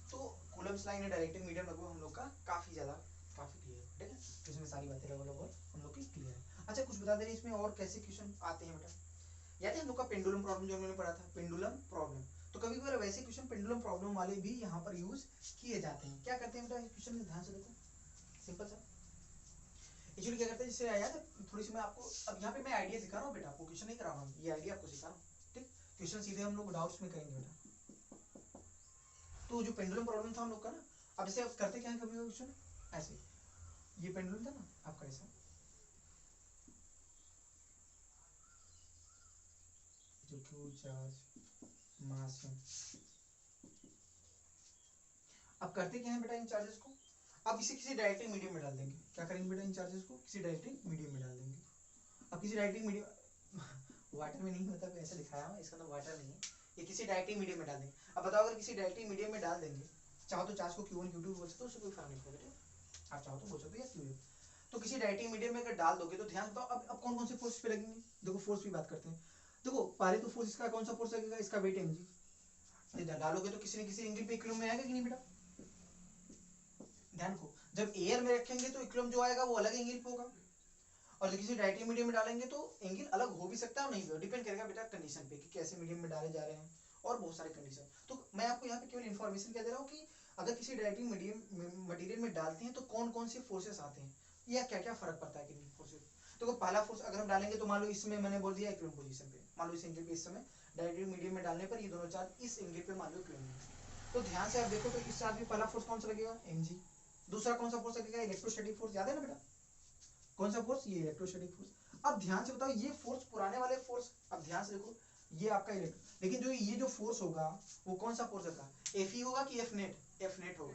Speaker 2: तो कूलम्ब्स लाइन है डायरेक्टिव मीडियम लगभग हम लोग का काफी क्लियर है, ठीक है। तो इसमें सारी बातें लगभग हम लोग की क्लियर है। अच्छा कुछ बता दे रहे इसमें और कैसे क्वेश्चन आते हैं बेटा। याद है हम लोग का पेंडुलम प्रॉब्लम जो हमने पढ़ा था, पेंडुलम प्रॉब्लम। तो कभी कभी वैसे क्वेश्चन पेंडुलम प्रॉब्लम वाले भी यहाँ पर यूज किए जाते हैं। क्या करते हैं बेटा इस क्वेश्चन में ध्यान से देखो, सिंपल सा। एक्चुअली क्या करते हैं, जिससे याद है थोड़ी सी मैं आपको अब यहाँ पे मैं आइडिया सिखा रहा हूँ बेटा, आपको क्वेश्चन नहीं करा रहा हूँ, ये आइडिया आपको सिखा रहा हूँ, ठीक। क्वेश्चन सीधे हम लोग डाउट्स में करेंगे बेटा। तो जो पेंडुलम प्रॉब्लम था हम लोग का ना, अब जैसे आप करते क्या है कभी क्वेश्चन ऐसे, ये पेंडुलम था ना आपका ऐसा, जो क्यू चार्ज मास है। अब करते क्या है बेटा इन चार्जेस को, अब इसे किसी डायरेक्टिव मीडियम में डाल देंगे। क्या करेंगे बेटा इन चार्जेस को किसी डायरेक्टिव मीडियम में डाल देंगे। अब किसी डायरेक्टिव मीडियम वाटर में नहीं, मतलब ऐसे लिखाया हुआ इसका मतलब वाटर नहीं है, ये किसी डायरेक्टिव मीडियम में डाल देंगे। अब बताओ अगर किसी डायरेक्टिव मीडियम में डाल देंगे, चाहो तो चार्ज को Q1 Q2 बोल सकते हो, उससे कोई फर्क नहीं पड़ेगा, आप चाहो तो बोल सकते हो या Q। तो किसी डायरेक्टिव मीडियम में अगर डाल दोगे तो ध्यान बताओ अब कौन कौन से फोर्स पे लगेंगे। देखो फोर्स की बात करते हैं। देखो पहले तो फोर्स इसका कौन सा फोर्स लगेगा, इसका वेट mg। डालोगे तो किसी न किसी एंगल पे इक्विलिब्रियम में आएगा कि नहीं बेटा। ध्यान को जब एयर में रखेंगे तो इक्विलिब्रियम जो आएगा वो अलग एंगल पे होगा, और जब किसी डायरेक्टिव मीडियम में डालेंगे तो एंगल अलग हो भी सकता है और नहीं भी, डिपेंड करेगा बेटा कंडीशन पे कि कैसे मीडियम में डाले जा रहे हैं और बहुत सारे कंडीशन। तो मैं आपको यहाँ पे केवल इन्फॉर्मेशन क्या दे रहा हूँ कि अगर किसी डायरेक्टिव मीडियम मटेरियल में डालते हैं तो कौन कौन से फोर्सेस आते हैं या क्या क्या फर्क पड़ता है किन फोर्सेस। तो पहला फोर्स अगर हम डालेंगे तो मान लो इसमें मैंने बोल दिया इक्विलिब्रियम पोजीशन पे, मान लो इस एंगल पे इस समय डायरेक्टिव मीडियम में डालने पर ये दोनों चार्ज इस एंगल पे मान लो इक्विलिब्रियम। तो ध्यान से आप देखो तो इस चार्ज में पहला फोर्स कौन सा लगेगा mg, दूसरा कौन सा फोर्स लगेगा इलेक्ट्रोस्टैटिक फोर्स, याद है ना बेटा कौन सा फोर्स, ये इलेक्ट्रोस्टैटिक फोर्स। अब ध्यान से बताओ ये फोर्स पुराने वाले फोर्स, अब ध्यान से देखो ये आपका इलेक्ट्रो, लेकिन जो ये जो फोर्स होगा वो कौन सा फोर्स होगा, Fe होगा कि F नेट होगा।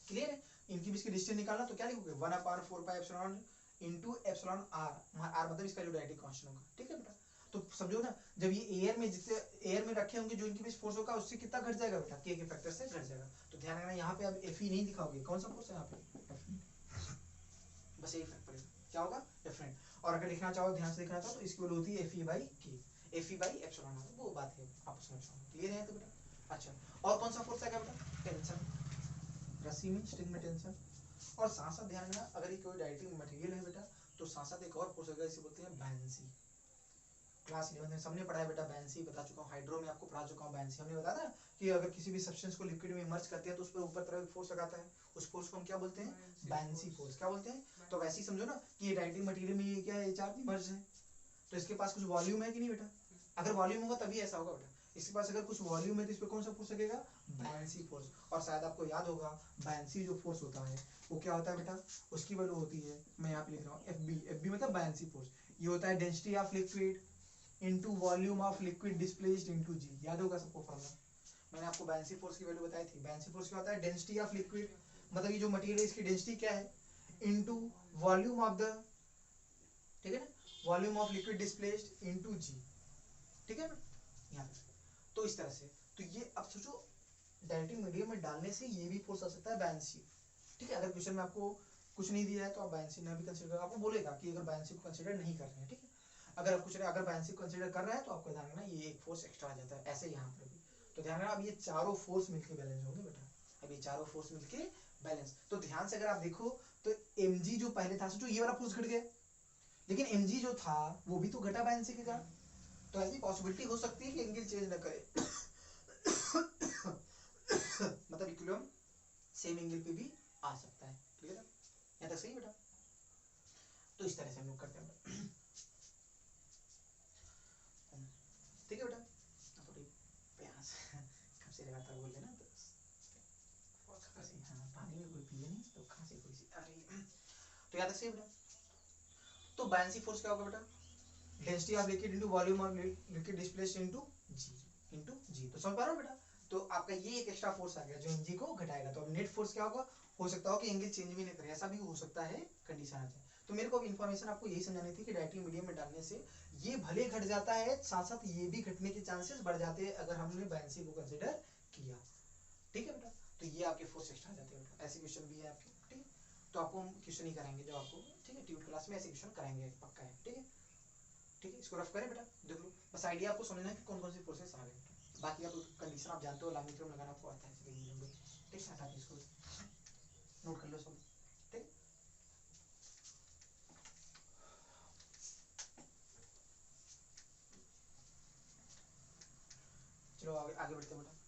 Speaker 2: क्लियर है, इनकी बीच की डिस्टेंस निकालना तो क्या लिखोगे 1/4 pi epsilon into epsilon r, r मतलब इसका जो डायरेक्टिव कांस्टेंट होगा, ठीक है बेटा। तो समझो ना जब ये एयर में जितने एयर में रखे होंगे जो इनके बीच फोर्स होगा उससे कितना घट जाएगा बेटा, k के फैक्टर से घट जाएगा। तो ध्यान रखना यहाँ पे अब Fe नहीं दिखाओगे, कौन सा फोर्स है यहाँ पे F, बस यही फर्क पड़ेगा क्या होगा डिफरेंट। और अगर लिखना चाहो ध्यान से लिखना चाहो तो इसकी वैल्यू होती है Fe by k, Fe by epsilon r, वो बात है आप समझ पाओ। क्लियर है तो बेटा। अच्छा और कौन सा फोर्स है क्या बेटा, टेंशन, रस्सी में स्ट्रिंग में टेंशन। और साथ साथ ध्यान रखना अगर ये कोई डायरेक्टिव मटेरियल है बेटा तो साथ साथ एक और फोर्स होगा, इसे बोलते हैं बैंसी। क्लास 11 में सबने पढ़ा है बेटा बैंसी, बता चुका हूँ, हाइड्रो में आपको पढ़ा चुका हूँ बैंसी। हमने बताया था कि अगर किसी भी सब्सटेंस को लिक्विड में इमर्ज करते हैं तो उस पर ऊपर तरफ फोर्स लगाता है, उस फोर्स को हम क्या बोलते हैं, बैंसी फोर्स। क्या बोलते हैं, तो वैसे ही समझो ना कि ये डायरेक्टिव मटेरियल में ये क्या है, चार्ज इमर्ज है, तो इसके पास कुछ वॉल्यूम है कि नहीं बेटा, अगर वॉल्यूम होगा तभी ऐसा होगा बेटा। इसके पास अगर कुछ वॉल्यूम है तो इस पे कौन सा फोर्स लगेगा, बैंसी फोर्स। और शायद आपको याद होगा बैंसी जो फोर्स होता है वो क्या होता है बेटा, उसकी वैल्यू होती है, मैं यहाँ पे लिख रहा हूँ FB मतलब बैंसी फोर्स। ये होता है density of liquid into volume of liquid displaced into g, याद होगा सबको फॉर्मूला। मैंने आपको बैंसी फोर्स की वैल्यू बताई थी। बैंसी फोर्स क्या होता है, डेंसिटी ऑफ लिक्विड, मतलब ये जो मटेरियल है इसकी डेंसिटी क्या है, इनटू वॉल्यूम ऑफ द, ठीक है ना, volume of liquid displaced into g, ठीक है ना यहाँ पे। तो इस तरह से तो ये अब सोचो डायरेक्टिव मीडियम में डालने से ये भी फोर्स आ सकता है बैंसी, ठीक है। अगर क्वेश्चन में आपको कुछ नहीं दिया है तो आप बैंसी ना भी कंसीडर, आपको बोलेगा कि अगर बैंसी को कंसीडर नहीं कर रहे हैं, ठीक है। अगर आप कुछ अगर बैंसी को कंसीडर कर रहा है तो आपको ध्यान रखना ये एक फोर्स एक्स्ट्रा आ जाता है, ऐसे यहाँ पर भी। तो ध्यान रखना अब ये चारों फोर्स मिलके बैलेंस होंगे बेटा, अब ये चारों फोर्स मिलके बैलेंस। तो ध्यान से अगर आप देखो तो mg जो पहले था सोचो ये वाला फोर्स घट गया, लेकिन mg जो था वो भी तो घटा बैंसी के कारण। तो ऐसी पॉसिबिलिटी हो सकती है कि एंगल चेंज न करे मतलब इक्विलिब्रियम सेम एंगल पे भी आ सकता है। क्लियर है, यहाँ तक सही बेटा? तो इस तरह से हम लोग करते हैं। ठीक है बेटा, थोड़ी प्यास कब से लगातार बोल लेना तो खांसी, हाँ पानी में कोई पिए नहीं तो खांसी थोड़ी सी आ रही है। तो याद रखिए बेटा, तो बायनेंसी फोर्स क्या होगा बेटा? Density of liquid into volume of liquid displaced into g. तो समझ पा रहे हो बेटा? तो आपका ये एक एक्स्ट्रा फोर्स आ गया जो एनजी को घटाएगा। तो अब नेट फोर्स क्या होगा? हो सकता हो कि एंगल चेंज भी नहीं करे, ऐसा भी हो सकता है कंडीशन आ जाए। तो मेरे को अब इन्फॉर्मेशन आपको यही समझानी थी कि डायरेक्टली मीडियम में डालने से ये भले घट जाता है, साथ साथ ये भी घटने के चांसेस बढ़ जाते हैं अगर हमने बायनेंसी को कंसीडर किया। ठीक है बेटा, तो ये आपके फोर्स एक्स्ट्रा जाते हैं बेटा। ऐसे क्वेश्चन भी है आपके, ठीक है? तो आपको हम क्वेश्चन ही कराएंगे जब आपको, ठीक है, ट्यूट क्लास में ऐसे क्वेश्चन कराएंगे, पक्का है। ठीक है, ठीक है, इसको रफ करें बेटा, देख लो, बस आइडिया आपको समझना है कि कौन कौन सी फोर्सेस आ गए। बाकी आप कंडीशन आप जानते हो, लॉन्ग लगाना आपको आता है, ठीक है? आप इसको नोट कर लो सब, ठीक। चलो आगे आगे बढ़ते बेटा।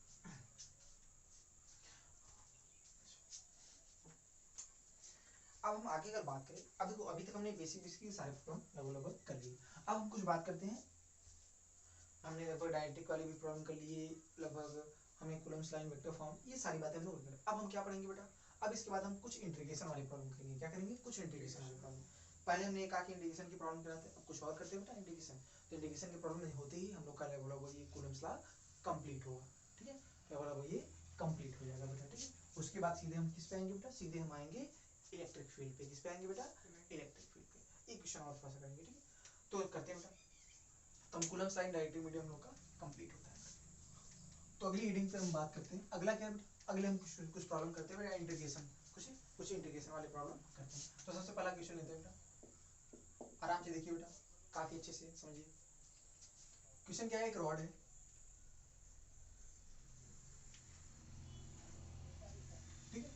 Speaker 2: अब हम आगे अगर बात करें, अब देखो अभी तक हमने बेसिक बेसिक सारे प्रॉब्लम लगभग कर लिए। अब हम कुछ बात करते हैं, हमने लगभग डायरेक्ट्रिक वाली भी प्रॉब्लम कर लिए, लगभग हमने कूलम्ब्स लाइन वेक्टर फॉर्म, ये सारी बातें हम लोग कर। अब हम क्या पढ़ेंगे बेटा? अब इसके बाद हम कुछ इंटीग्रेशन वाली प्रॉब्लम करेंगे। क्या करेंगे? कुछ इंटीग्रेशन वाली प्रॉब्लम। पहले हमने कहा कि इंटीग्रेशन की प्रॉब्लम कराते हैं, अब कुछ और करते हैं बेटा इंटीग्रेशन। तो इंटीग्रेशन की प्रॉब्लम होते ही हम लोग का लगभग ये कूलम्ब्स लॉ कंप्लीट होगा। ठीक है, लगभग ये कंप्लीट हो जाएगा बेटा। ठीक है, उसके बाद सीधे हम किस पे आएंगे बेटा? सीधे हम आएंगे इलेक्ट्रिक फील्ड पे। किस पे आएंगे बेटा? इलेक्ट्रिक फील्ड पे। एक क्वेश्चन और थोड़ा सा करेंगे, ठीक है? तो करते हैं बेटा, तो हम कूलम्ब्स लाइन डायरेक्ट्रिक मीडियम लोग का कंप्लीट होता है। तो अगली रीडिंग पे हम बात करते हैं। अगला क्या है बेटा? अगले हम कुछ प्रॉब्लम करते हैं इंटीग्रेशन, कुछ इंटीग्रेशन वाले प्रॉब्लम करते हैं। तो सबसे पहला क्वेश्चन लेते हैं बेटा, आराम से देखिए बेटा, काफी अच्छे से समझिए। क्वेश्चन क्या है? एक रॉड है, ठीक है?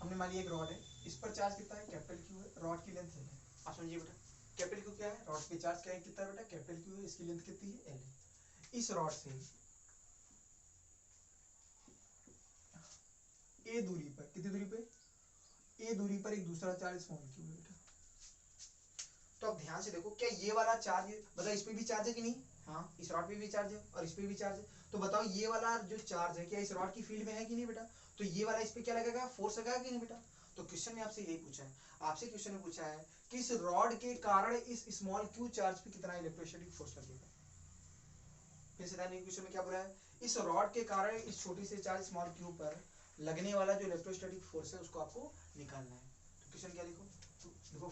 Speaker 2: हमने मान लिया एक रॉड है, इस पर चार्ज कितना है? कैपिटल क्यू है, रॉड की लेंथ है। आप समझिए बेटा, कैपिटल क्यू क्या है? रॉड पे चार्ज क्या है, कितना है बेटा? कैपिटल क्यू है, इसकी लेंथ कितनी है? एल है। इस रॉड से ए दूरी पर, कितनी दूरी पे? ए दूरी पर एक दूसरा चार्ज स्मॉल क्यू है बेटा। तो अब ध्यान से देखो, क्या ये वाला चार्ज मतलब इस पे भी चार्ज है कि नहीं? हाँ, इस रॉड पे भी चार्ज है और इस पे भी चार्ज है। तो बताओ ये वाला जो चार्ज है क्या इस रॉड की फील्ड में है कि नहीं बेटा? तो ये वाला इस पे क्या लगेगा? फोर्स लगेगा कि नहीं बेटा? तो क्वेश्चन में आपसे यही पूछा है, आपसे क्वेश्चन में पूछा है कि इस रॉड के कारण इस स्मॉल क्यू चार्ज पे कितना इलेक्ट्रोस्टैटिक फोर्स लगेगा। फिर से ध्यान, क्वेश्चन में क्या बोला है? इस रॉड के कारण इस छोटी से चार्ज स्मॉल क्यू पर लगने वाला जो इलेक्ट्रोस्टैटिक फोर्स है उसको आपको निकालना है। तो क्वेश्चन क्या लिखो? तो देखो,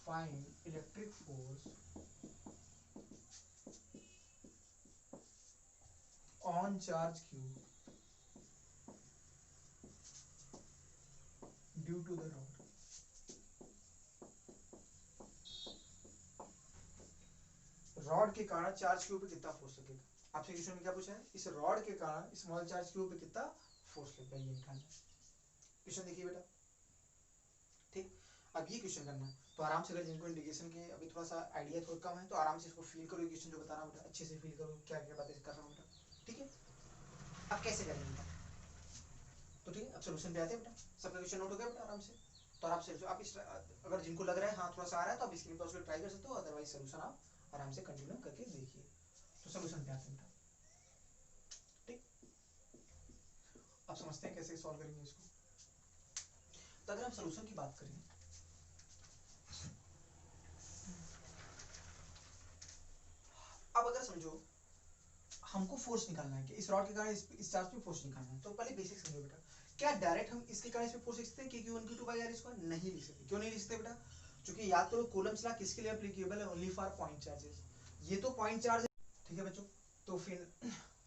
Speaker 2: find electric force on charge q due to the rod। Rod के कारण चार्ज क्यू पे कितना फोर्स लगेगा? आपसे क्वेश्चन में क्या पूछा है? इस रॉड के कारण स्मॉल चार्ज क्यू पे कितना फोर्स लगेगा, ये निकालना है। क्वेश्चन देखिए बेटा, ठीक? अब ये क्वेश्चन करना है तो आराम से, अगर जिनको इंटीग्रेशन के अभी थोड़ा सा आइडिया थोड़ा कम है तो आराम से इसको फील करो, क्वेश्चन जो बता रहा हूँ बेटा अच्छे से फील करो, क्या क्या बातें कर रहा हूँ बेटा। ठीक है, अब कैसे करेंगे बेटा? तो ठीक है, अब सोल्यूशन पे आते हैं बेटा। सबका क्वेश्चन नोट हो गया बेटा आराम से? तो आप से आप इस, अगर जिनको लग रहा है हाँ थोड़ा सा आ रहा है तो आप स्क्रीन पर उसको ट्राई कर सकते हो, अदरवाइज सोल्यूशन आप आराम से कंटिन्यू करके देखिए। तो सोल्यूशन पे आते हैं बेटा, ठीक? आप समझते हैं कैसे सॉल्व करेंगे इसको? तो अगर हम सोल्यूशन की बात करें, अब अगर समझो हमको फोर्स निकालना है कि इस रॉड के कारण इस चार्ज पे फोर्स निकालना है, तो पहले बेसिक समझो बेटा। क्या डायरेक्ट हम इसके कारण इस पे फोर्स लिख सकते हैं कि q1 q2 bye r square? नहीं लिख सकते। क्यों नहीं लिख सकते बेटा? क्योंकि याद करो कूलम्ब्स लॉ किसके लिए एप्लीकेबल है? Only for point charges. ये तो पॉइंट चार्ज है, ठीक है बच्चों? तो फिर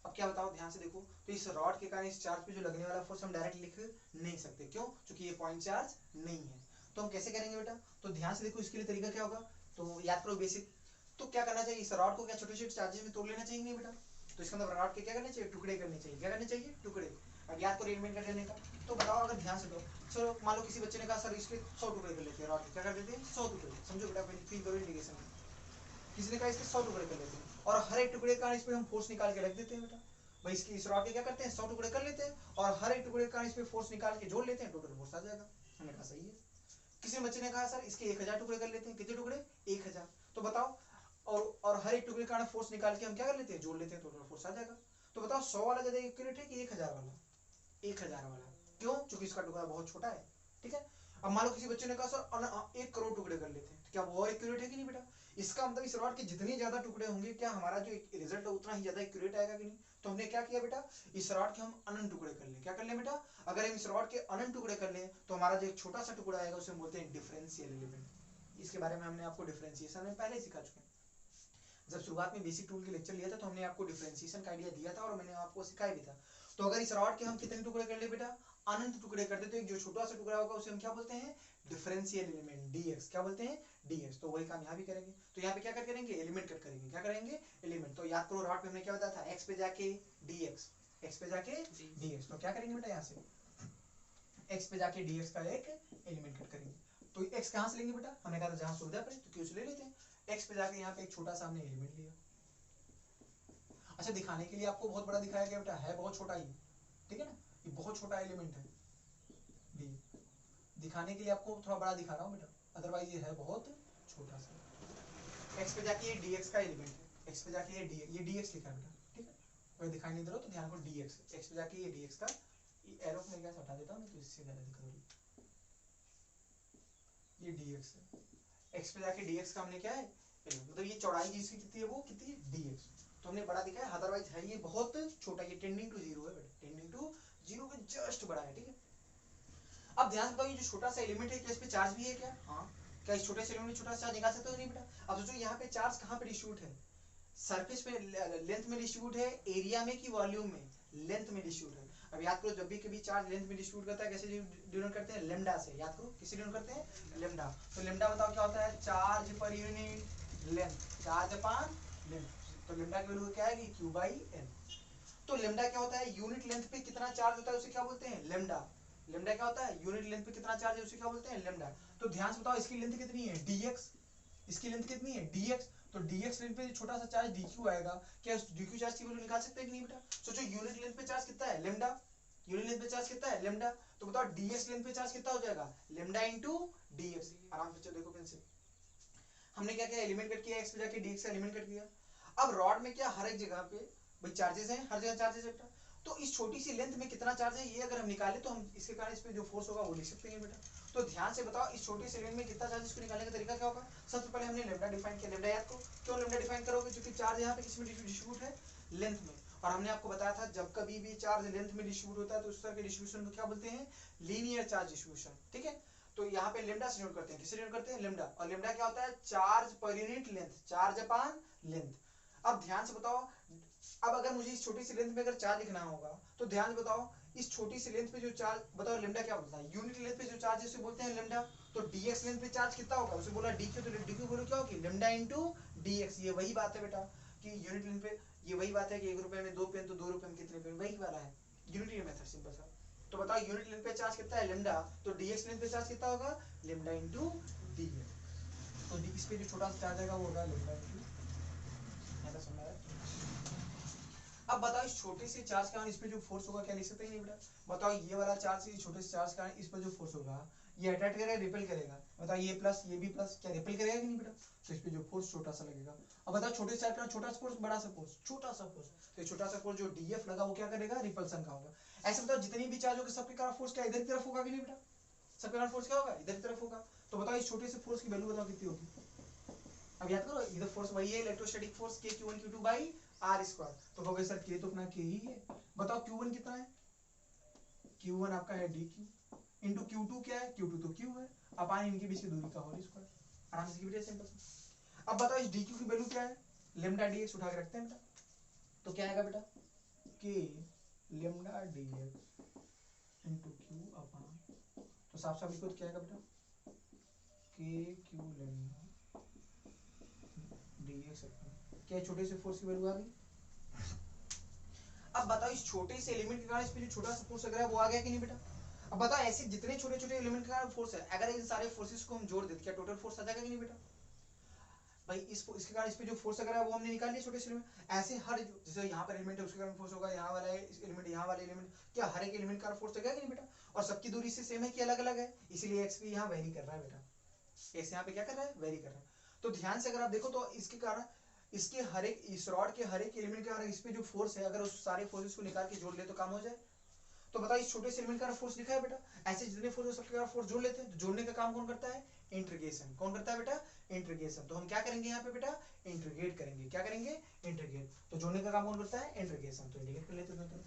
Speaker 2: अब क्या बताओ, ध्यान से देखो, तो इस रॉड के कारण इस चार्ज पे जो लगने वाला फोर्स हम डायरेक्ट लिख नहीं सकते। क्यों? क्योंकि ये पॉइंट चार्ज नहीं है। तो हम कैसे करेंगे बेटा? तो ध्यान से देखो, इसके लिए तरीका क्या होगा? तो याद करो बेसिक। तो क्या करना चाहिए? इस रॉड को क्या छोटे छोटे चार्जेस में तोड़ लेना चाहिए नहीं बेटा? तो इसका मतलब रॉड के क्या करने चाहिए? टुकड़े करने चाहिए। क्या करने चाहिए? टुकड़े। अब याद करो अरेंजमेंट कर लेने का। तो बताओ, अगर ध्यान से दो, चलो मान लो किसी बच्चे ने कहा सर इसके 100 टुकड़े कर लेते हैं रॉड के। क्या कर देते हैं? 100 टुकड़े। समझो बेटा, फील करो इंडिकेशन में। किसी ने कहा इसके 100 टुकड़े कर लेते हैं और हर एक टुकड़े का इस पे हम फोर्स निकाल के रख देते हैं बेटा। भाई इसकी इस रॉड के क्या करते हैं 100 टुकड़े कर लेते हैं और हर एक टुकड़े का इस पे फोर्स निकाल के जोड़ लेते हैं, टोटल फोर्स आ जाएगा। हमने कहा सही है। किसी बच्चे ने कहा सर इसके 1000 टुकड़े कर लेते हैं, कितने टुकड़े 1000, तो बताओ और हर एक टुकड़े का फोर्स निकाल के हम क्या कर लेते हैं जोड़ लेते हैं, टोटल फोर्स आ जाएगा। तो बताओ 100 वाला ज्यादा एक्यूरेट है कि 1000 वाला? 1000 वाला। क्यों? क्योंकि इसका टुकड़ा बहुत छोटा है, ठीक है। अब मान लो किसी बच्चे ने कहा सर 1 करोड़ टुकड़े कर लेते हैं, तो क्या वो एक्यूरेट है कि नहीं बेटा? इसका मतलब इस रॉड के जितने ज्यादा टुकड़े होंगे क्या हमारा जो रिजल्ट है उतना ही ज्यादा एक्यूरेट आएगा कि नहीं? तो हमने क्या किया बेटा, इस रॉड के हम अनंत टुकड़े कर लें। क्या कर लें बेटा? अगर हम इस रॉड के अनंत टुकड़े कर लें तो हमारा जो एक छोटा सा टुकड़ा आएगा उसे हम बोलते हैं डिफरेंशियल एलिमेंट। इसके बारे में हमने आपको डिफरेंशिएशन में पहले ही सिखा चुके हैं। जब शुरुआत में बेसिक टूल के लेक्चर लिया था तो हमने आपको डिफरेंशिएशन का आइडिया दिया था और मैंने आपको सिखाया भी था। तो अगर इस रॉड के हम कितने टुकड़े कर ले बेटा, अनंत टुकड़े कर दे, तो एक जो छोटा सा टुकड़ा होगा उसे हम क्या बोलते हैं, डिफरेंशियल एलिमेंट, डीएक्स। क्या बोलते हैं, डीएक्स। तो वही काम यहाँ भी करेंगे। तो यहाँ पे क्या करेंगे, एलिमेंट कट करेंगे। क्या करेंगे, एलिमेंट। तो याद करो रॉड पे हमने क्या बताया था, एक्स पे जाके डीएक्स, एक्स पे जाके डीएक्स। तो क्या करेंगे बेटा, यहाँ से एक्स पे जाके डीएक्स का एक एलिमेंट कट करेंगे। तो एक्स कहाँ से लेंगे बेटा, हमने कहा था जहाँ सुविधा पड़े तो क्यों से ले लेते हैं। एक्स पे जाके यहाँ पे एक छोटा सा हमने एलिमेंट लिया। अच्छा दिखाने के लिए आपको बहुत बड़ा दिखाया गया बेटा, है बहुत छोटा ही, ठीक है ना, ये बहुत छोटा एलिमेंट है डी। दिखाने के लिए आपको थोड़ा बड़ा दिखा रहा हूँ बेटा, अदरवाइज ये है बहुत छोटा सा। एक्स पे जाके ये डीएक्स का एलिमेंट है, एक्स पे जाके ये डीएक्स लिखा है बेटा, ठीक है। कोई दिखाई नहीं दे रहा तो ध्यान रखो डीएक्स, एक्स पे जाके ये डीएक्स का, ये एरो में क्या हटा देता हूँ तो इससे ज्यादा दिखा रही, ये डीएक्स है। एक्स पे जाके डीएक्स का हमने क्या है, मतलब ये चौड़ाई जिसकी कितनी है वो कितनी है, डीएक्स। तो हमने बड़ा दिखा है, अदरवाइज है ये बहुत छोटा, ये टेंडिंग टू जीरो है बेटा, टेंडिंग टू जीरो के जस्ट बड़ा है, ठीक है। अब ध्यान से बताओ ये जो छोटा सा एलिमेंट है क्या इस पे चार्ज भी है क्या? हाँ। क्या इस छोटे से एलिमेंट में छोटा सा चार्ज निकाल सकते हो नहीं बेटा? अब सोचो यहाँ पे चार्ज कहाँ पे डिस्ट्रीब्यूट है, सरफेस पे लेंथ में डिस्ट्रीब्यूट है, एरिया में कि वॉल्यूम में, लेंथ में डिस्ट्रीब्यूट है। अब याद करो जब भी कभी चार्ज लेंथ में डिस्ट्रीब्यूट करता है कैसे डिनोट करते हैं, लेमडा से। याद करो किसे डिनोट करते हैं, लेमडा। तो लेमडा बताओ क्या होता है, charge per unit length, charge upon length. तो लेमडा की वैल्यू क्या है, क्यू बाई एन। तो लेमडा क्या होता है, यूनिट लेंथ पे कितना चार्ज होता है उसे क्या बोलते हैं, लेमडा। लेमडा क्या होता है, यूनिट लेंथ पे कितना चार्ज है उसे क्या बोलते हैं, लेमडा। तो ध्यान से बताओ इसकी लेंथ कितनी है, dx, इसकी लेंथ कितनी है, dx। तो dx लेंथ पे छोटा सा चार्ज dq आएगा, क्या उस dq चार्ज की वैल्यू निकाल सकते हैं कि नहीं बेटा? सोचो यूनिट लेंथ पे चार्ज कितना है, लेमडा, यूनिट लेंथ पे चार्ज कितना है, लेमडा। तो बताओ dx लेंथ पे चार्ज कितना हो जाएगा, लेमडा इनटू dx। आराम से देखो पेन से, हमने क्या किया, एलिमेंट कट किया, x पे जाके dx का एलिमेंट कट किया। अब रॉड में क्या हर एक जगह पे भाई चार्जेस हैं, हर जगह चार्जेस है बेटा। तो इस छोटी सी लेंथ में कितना चार्ज है ये अगर हम निकाले तो हम इसके कारण इस पे जो फोर्स होगा वो लिख सकते हैं बेटा। तो ध्यान से बताओ इस छोटी सी लेंथ में कितना चार्ज, इसको निकालने का तरीका क्या होगा। सबसे पहले हमने लेमडा डिफाइन किया, लेमडा याद करो, क्यों लेमडा डिफाइन करोगे, क्योंकि चार्ज यहाँ पे किसमें डिस्ट्रीब्यूट है, लेंथ में। और हमने आपको बताया था जब कभी भी चार्ज लेंथ में डिस्ट्रीब्यूट होता है तो उस तरह के डिस्ट्रीब्यूशन को क्या बोलते हैं, लीनियर चार्ज डिस्ट्रीब्यूशन, ठीक है। तो यहाँ पे लेमडा से डिनोट करते हैं, किससे डिनोट करते हैं, लेमडा। और लेमडा क्या होता है, charge per unit length, charge upon length. अब ध्यान से बताओ, अब अगर मुझे इस छोटी सी लेंथ में अगर चार्ज लिखना होगा तो ध्यान से बताओ इस छोटी सी लेंथ पे जो चार्ज, बताओ लेमडा क्या बोलता है, यूनिट लेंथ पे जो चार्ज है उसे बोलते हैं लेमडा। तो dx लेंथ पे चार्ज कितना होगा उसे बोला dq, तो dq बोलो क्या होगी, लेमडा इनटू dx। ये वही बात है बेटा कि यूनिट लेंथ पे, ये वही बात है कि 1 रुपए में 2 पेन तो 2 रुपए में कितने पेन, वही वाला है यूनिटी मेथड, सिंपल सा। तो बताओ यूनिट लेंथ पे चार्ज कितना है, लेमडा, तो dx लेंथ पे चार्ज कितना होगा, लेमडा इनटू dx। तो इस पे जो छोटा सा चार्ज आएगा वो होगा लेमडा इनटू, ऐसा समझ आया। अब बताओ इस छोटे से चार्ज के कारण इस पे जो फोर्स होगा क्या लिख सकते हैं नहीं बेटा? बताओ ये वाला चार्ज से छोटे से चार्ज के कारण इस पर जो फोर्स होगा ये अट्रैक्ट करेगा, रिपेल करेगा। बताओ ये प्लस ये भी प्लस, क्या रिपेल करेगा कि नहीं बेटा? तो इस पे जो फोर्स छोटा सा लगेगा। अब बताओ छोटे से चार्ज का छोटा सा फोर्स, बड़ा सा फोर्स, छोटा सा फोर्स। तो छोटा सा फोर्स जो डीएफ लगा वो क्या करेगा, रिपल्सन का होगा। ऐसे बताओ जितनी भी चार्ज होगी सबके कारण फोर्स क्या इधर की तरफ होगा कि नहीं बेटा? सबके कारण फोर्स क्या होगा, इधर की तरफ होगा। तो बताओ इस छोटे से फोर्स की वैल्यू बताओ कितनी होगी। अब याद करो इधर फोर्स वही है, electrostatic force K Q1 Q2 by are square. तो कहोगे सर K तो अपना K ही है। बताओ Q1 कितना है, Q1 आपका है dq इंटू Q2 क्या है, Q2 तो Q है, अपान इनके बीच की दूरी का होल स्क्वायर। आराम से बेटा सिंपल। अब बताओ इस dq की वैल्यू क्या है, लेमडा dx उठा के रखते हैं बेटा। तो क्या आएगा बेटा, K lambda dx into Q अपान, तो साफ साफ लिखो तो क्या आएगा बेटा, K Q लेमडा dx। क्या छोटे से फोर्स की वैल्यू आ गई। अब बताओ इस छोटे से एलिमेंट के कारण इस पे जो छोटा सा फोर्स लग रहा है वो आ गया कि नहीं बेटा? अब बताओ ऐसे जितने छोटे छोटे एलिमेंट के कारण फोर्स है, अगर इन सारे फोर्सेस को हम जोड़ दें क्या टोटल फोर्स आ जाएगा कि नहीं बेटा? भाई इसके कारण इस पे जो फोर्स अगर है वो हमने निकाल लिया छोटे से एलिमेंट। ऐसे हर जैसे यहाँ पर एलिमेंट है उसके कारण फोर्स होगा, यहाँ वाला एलिमेंट, यहाँ वाला एलिमेंट, क्या हर एक एलिमेंट का फोर्स लगेगा कि नहीं बेटा? और सबकी दूरी से सेम है कि अलग अलग है, इसीलिए एक्स भी यहाँ वेरी कर रहा है बेटा। एक्स यहाँ पे क्या कर रहा है? वेरी कर रहा है। तो ध्यान से अगर आप देखो तो इसके कारण इसके हर एक, इस रॉड के हर एक एलिमेंट के कारण इस पे जो फोर्स है, अगर उस सारे फोर्सेस को निकाल के जोड़ ले तो काम हो जाए। तो बताओ इस छोटे से एलिमेंट का फोर्स लिखा है बेटा, ऐसे जितने फोर्स है सबके फोर्स जोड़ लेते हैं। तो जोड़ने का काम कौन करता है? इंटीग्रेशन। कौन करता है बेटा? इंटीग्रेशन। तो हम क्या करेंगे यहाँ पे बेटा? इंटीग्रेट करेंगे। क्या करेंगे? इंटीग्रेट। तो जोड़ने का काम कौन करता है? इंटीग्रेशन। तो इंटीग्रेट कर लेते हैं,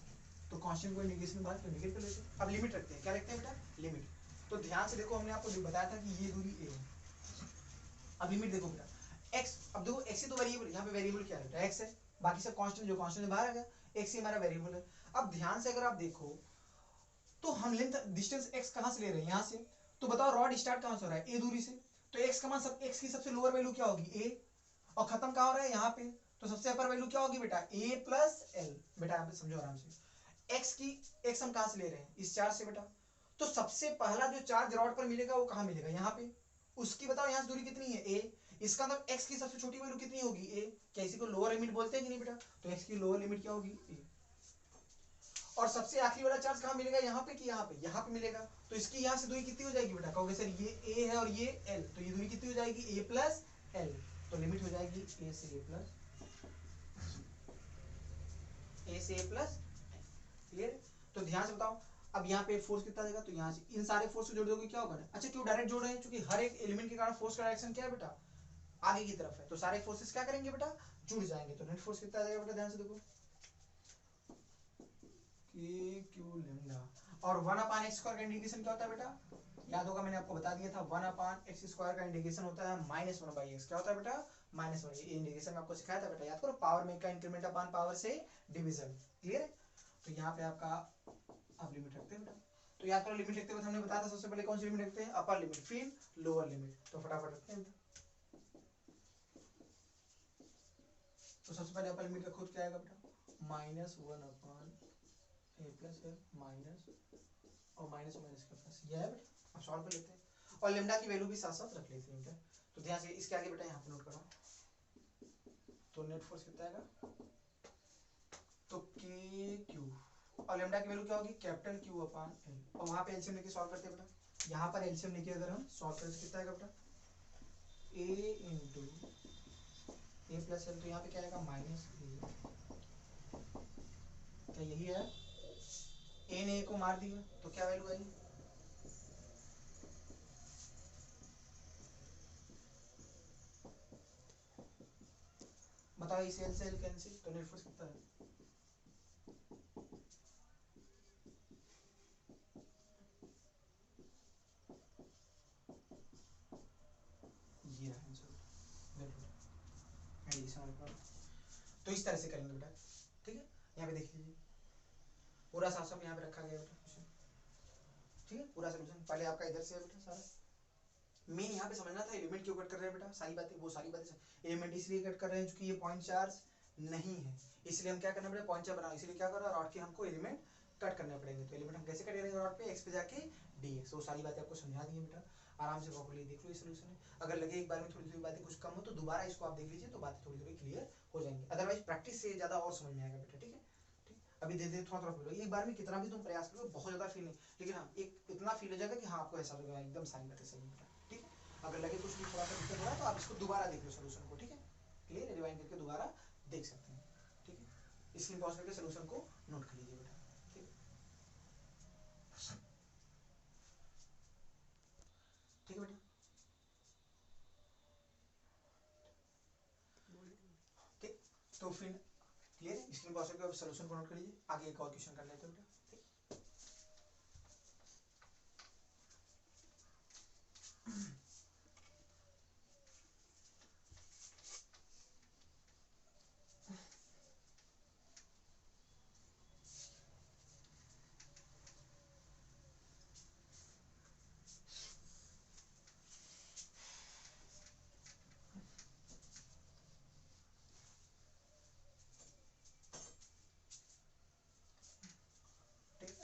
Speaker 2: तो कांस्टेंट को इंटीग्रेशन के बाद इंटीग्रेट कर लेते हैं। अब लिमिट रखते हैं, क्या रखते हैं बेटा? लिमिट। तो ध्यान से देखो, हमने आपको बताया था कि ये दूरी a है। अब लिमिट देखो बेटा, x, अब देखो x ही तो वेरिएबल, यहाँ पे वेरिएबल क्या है बेटा? x है, बाकी सब कांस्टेंट, जो कांस्टेंट बाहर आ गया, x ही हमारा वेरिएबल है। अब ध्यान से अगर आप देखो तो हम लेंथ डिस्टेंस x कहां से ले रहे हैं? यहाँ से। तो बताओ रॉड स्टार्ट कहां से हो रहा है? a दूरी से। तो x का मान सब, x की सबसे लोअर वैल्यू क्या होगी? a, और खत्म कहां हो रहा है? यहाँ पे। तो सबसे अपर वैल्यू क्या होगी बेटा? a plus l। बेटा यहाँ पे समझो आराम से, x की x हम कहां से ले रहे हैं? इस चार्ज से बेटा। तो सबसे पहला जो चार्ज रॉड पर मिलेगा वो कहां मिलेगा? यहाँ पे। उसकी बताओ यहाँ से दूरी कितनी है? a। इसका मतलब x की सबसे छोटी वैल्यू कितनी होगी? a। क्या इसी को लोअर लिमिट बोलते हैं कि नहीं बेटा? तो x की लोअर लिमिट क्या होगी? a। और सबसे आखिरी वाला चार्ज कहां मिलेगा? यहाँ पे कि यहाँ पे? यहाँ पे मिलेगा। तो इसकी यहाँ से दूरी कितनी हो जाएगी बेटा? कहोगे सर ये a है और ये l, तो ये दूरी कितनी हो जाएगी? a plus l। तो लिमिट हो जाएगी a से a प्लस क्लियर? तो ध्यान से बताओ, अब यहाँ पे फोर्स कितना देगा? तो यहाँ से इन सारे फोर्स को जोड़ दोगे, क्या होगा? अच्छा क्यों डायरेक्ट जोड़ रहे हैं? क्योंकि हर एक एलिमेंट के कारण फोर्स का डायरेक्शन क्या है बेटा? आगे की तरफ है। तो सारे फोर्सेस क्या करेंगे बेटा? जुड़ जाएंगे। तो नेट फोर्स कितना आ जाएगा बेटा? ध्यान से देखो, के क्यू लैम्डा। और 1/x स्क्वायर का इंटीग्रेशन क्या होता है बेटा? याद होगा मैंने आपको बता दिया था, 1/x स्क्वायर का इंटीग्रेशन होता है -1/x। क्या होता है बेटा? -1। ये इंटीग्रेशन में आपको सिखाया था बेटा, याद करो, पावर में का इंक्रीमेंट अपॉन पावर से डिवीजन। क्लियर है? तो यहाँ पे आपका अब लिमिट रखते हैं बेटा। तो याद करो, लिमिट लिखते वक्त हमने बताया था सबसे पहले कौन सी लिमिट रखते हैं? अपर लिमिट, फिर लोअर लिमिट। तो फटाफट रखते हैं। तो सबसे पहले अपर लिमिट रखो तो क्या आएगा बेटा? -1/a प्लस l माइनस और माइनस माइनस का प्लस, ये है बेटा। अब सॉल्व कर लेते हैं और लेमडा की वैल्यू भी साथ साथ रख लेते हैं बेटा। तो ध्यान से इसके आगे बेटा यहाँ पे नोट करो, तो नेट फोर्स कितना आएगा? तो के क्यू, और लेमडा की वैल्यू क्या होगी? Capital Q upon L. और वहां पे एलसीएम लेके सॉल्व करते हैं बेटा। यहाँ पर एलसीएम लेके अगर हम सॉल्व करें तो कितना आएगा बेटा? a into A plus L. तो यहाँ पे क्या आएगा? -a। क्या यही है? a ने a को मार दिया तो क्या वैल्यू आई? बताओ, इस एल से एल कैंसिल, तो नेट फोर्स कितना है? ये रहा आंसर। तो इस तरह से करेंगे बेटा, ठीक है? यहाँ पे देख लीजिए, पूरा साफ साफ यहाँ पे रखा गया बेटा क्वेश्चन, ठीक है? पूरा सोल्यूशन पहले आपका इधर से है बेटा सारा। मेन यहाँ पे समझना था एलिमेंट क्यों कट कर रहे हैं बेटा, सारी बातें, वो सारी बातें एलिमेंट इसलिए कट कर रहे हैं क्योंकि ये पॉइंट चार्ज नहीं है, इसलिए हम क्या करना पड़ेगा? पॉइंट चार्ज बनाओ, इसलिए क्या कर रहा है? रॉड के हमको एलिमेंट कट करने पड़ेंगे। तो एलिमेंट हम कैसे कट करेंगे? रॉड पे एक्स पे जाके dx। वो सारी बातें आपको समझा दी बेटा, आराम से प्रॉपर्ली देख लो ये सोल्यूशन है। अगर लगे एक बार में थोड़ी थोड़ी बातें कुछ कम हो तो दोबारा इसको आप देख लीजिए, तो बातें थोड़ी थोड़ी क्लियर हो जाएंगी। अदरवाइज प्रैक्टिस से ज्यादा और समझ में आएगा बेटा, ठीक है? अभी दे दे थोड़ा थोड़ा फील हो, एक बार में कितना भी तुम प्रयास करो बहुत ज्यादा फील नहीं, लेकिन हाँ एक इतना फील हो जाएगा कि हाँ आपको ऐसा लगेगा एकदम सारी बातें सही बेटा, ठीक है? अगर लगे कुछ भी थोड़ा सा दिक्कत हो रहा है तो आप इसको दोबारा देख लो सोल्यूशन को, ठीक है? क्लियर? रिवाइंड करके दोबारा देख सकते हैं, ठीक है? स्क्रीन पॉज करके सोल्यूशन को नोट कर लीजिए बेटा, ठीक है? ठीक है बेटा, ठीक। तो फिर क्लियर है? स्क्रीन पॉज करके सोल्यूशन को नोट कर लीजिए, आगे एक और क्वेश्चन कर लेते हैं बेटा, ठीक?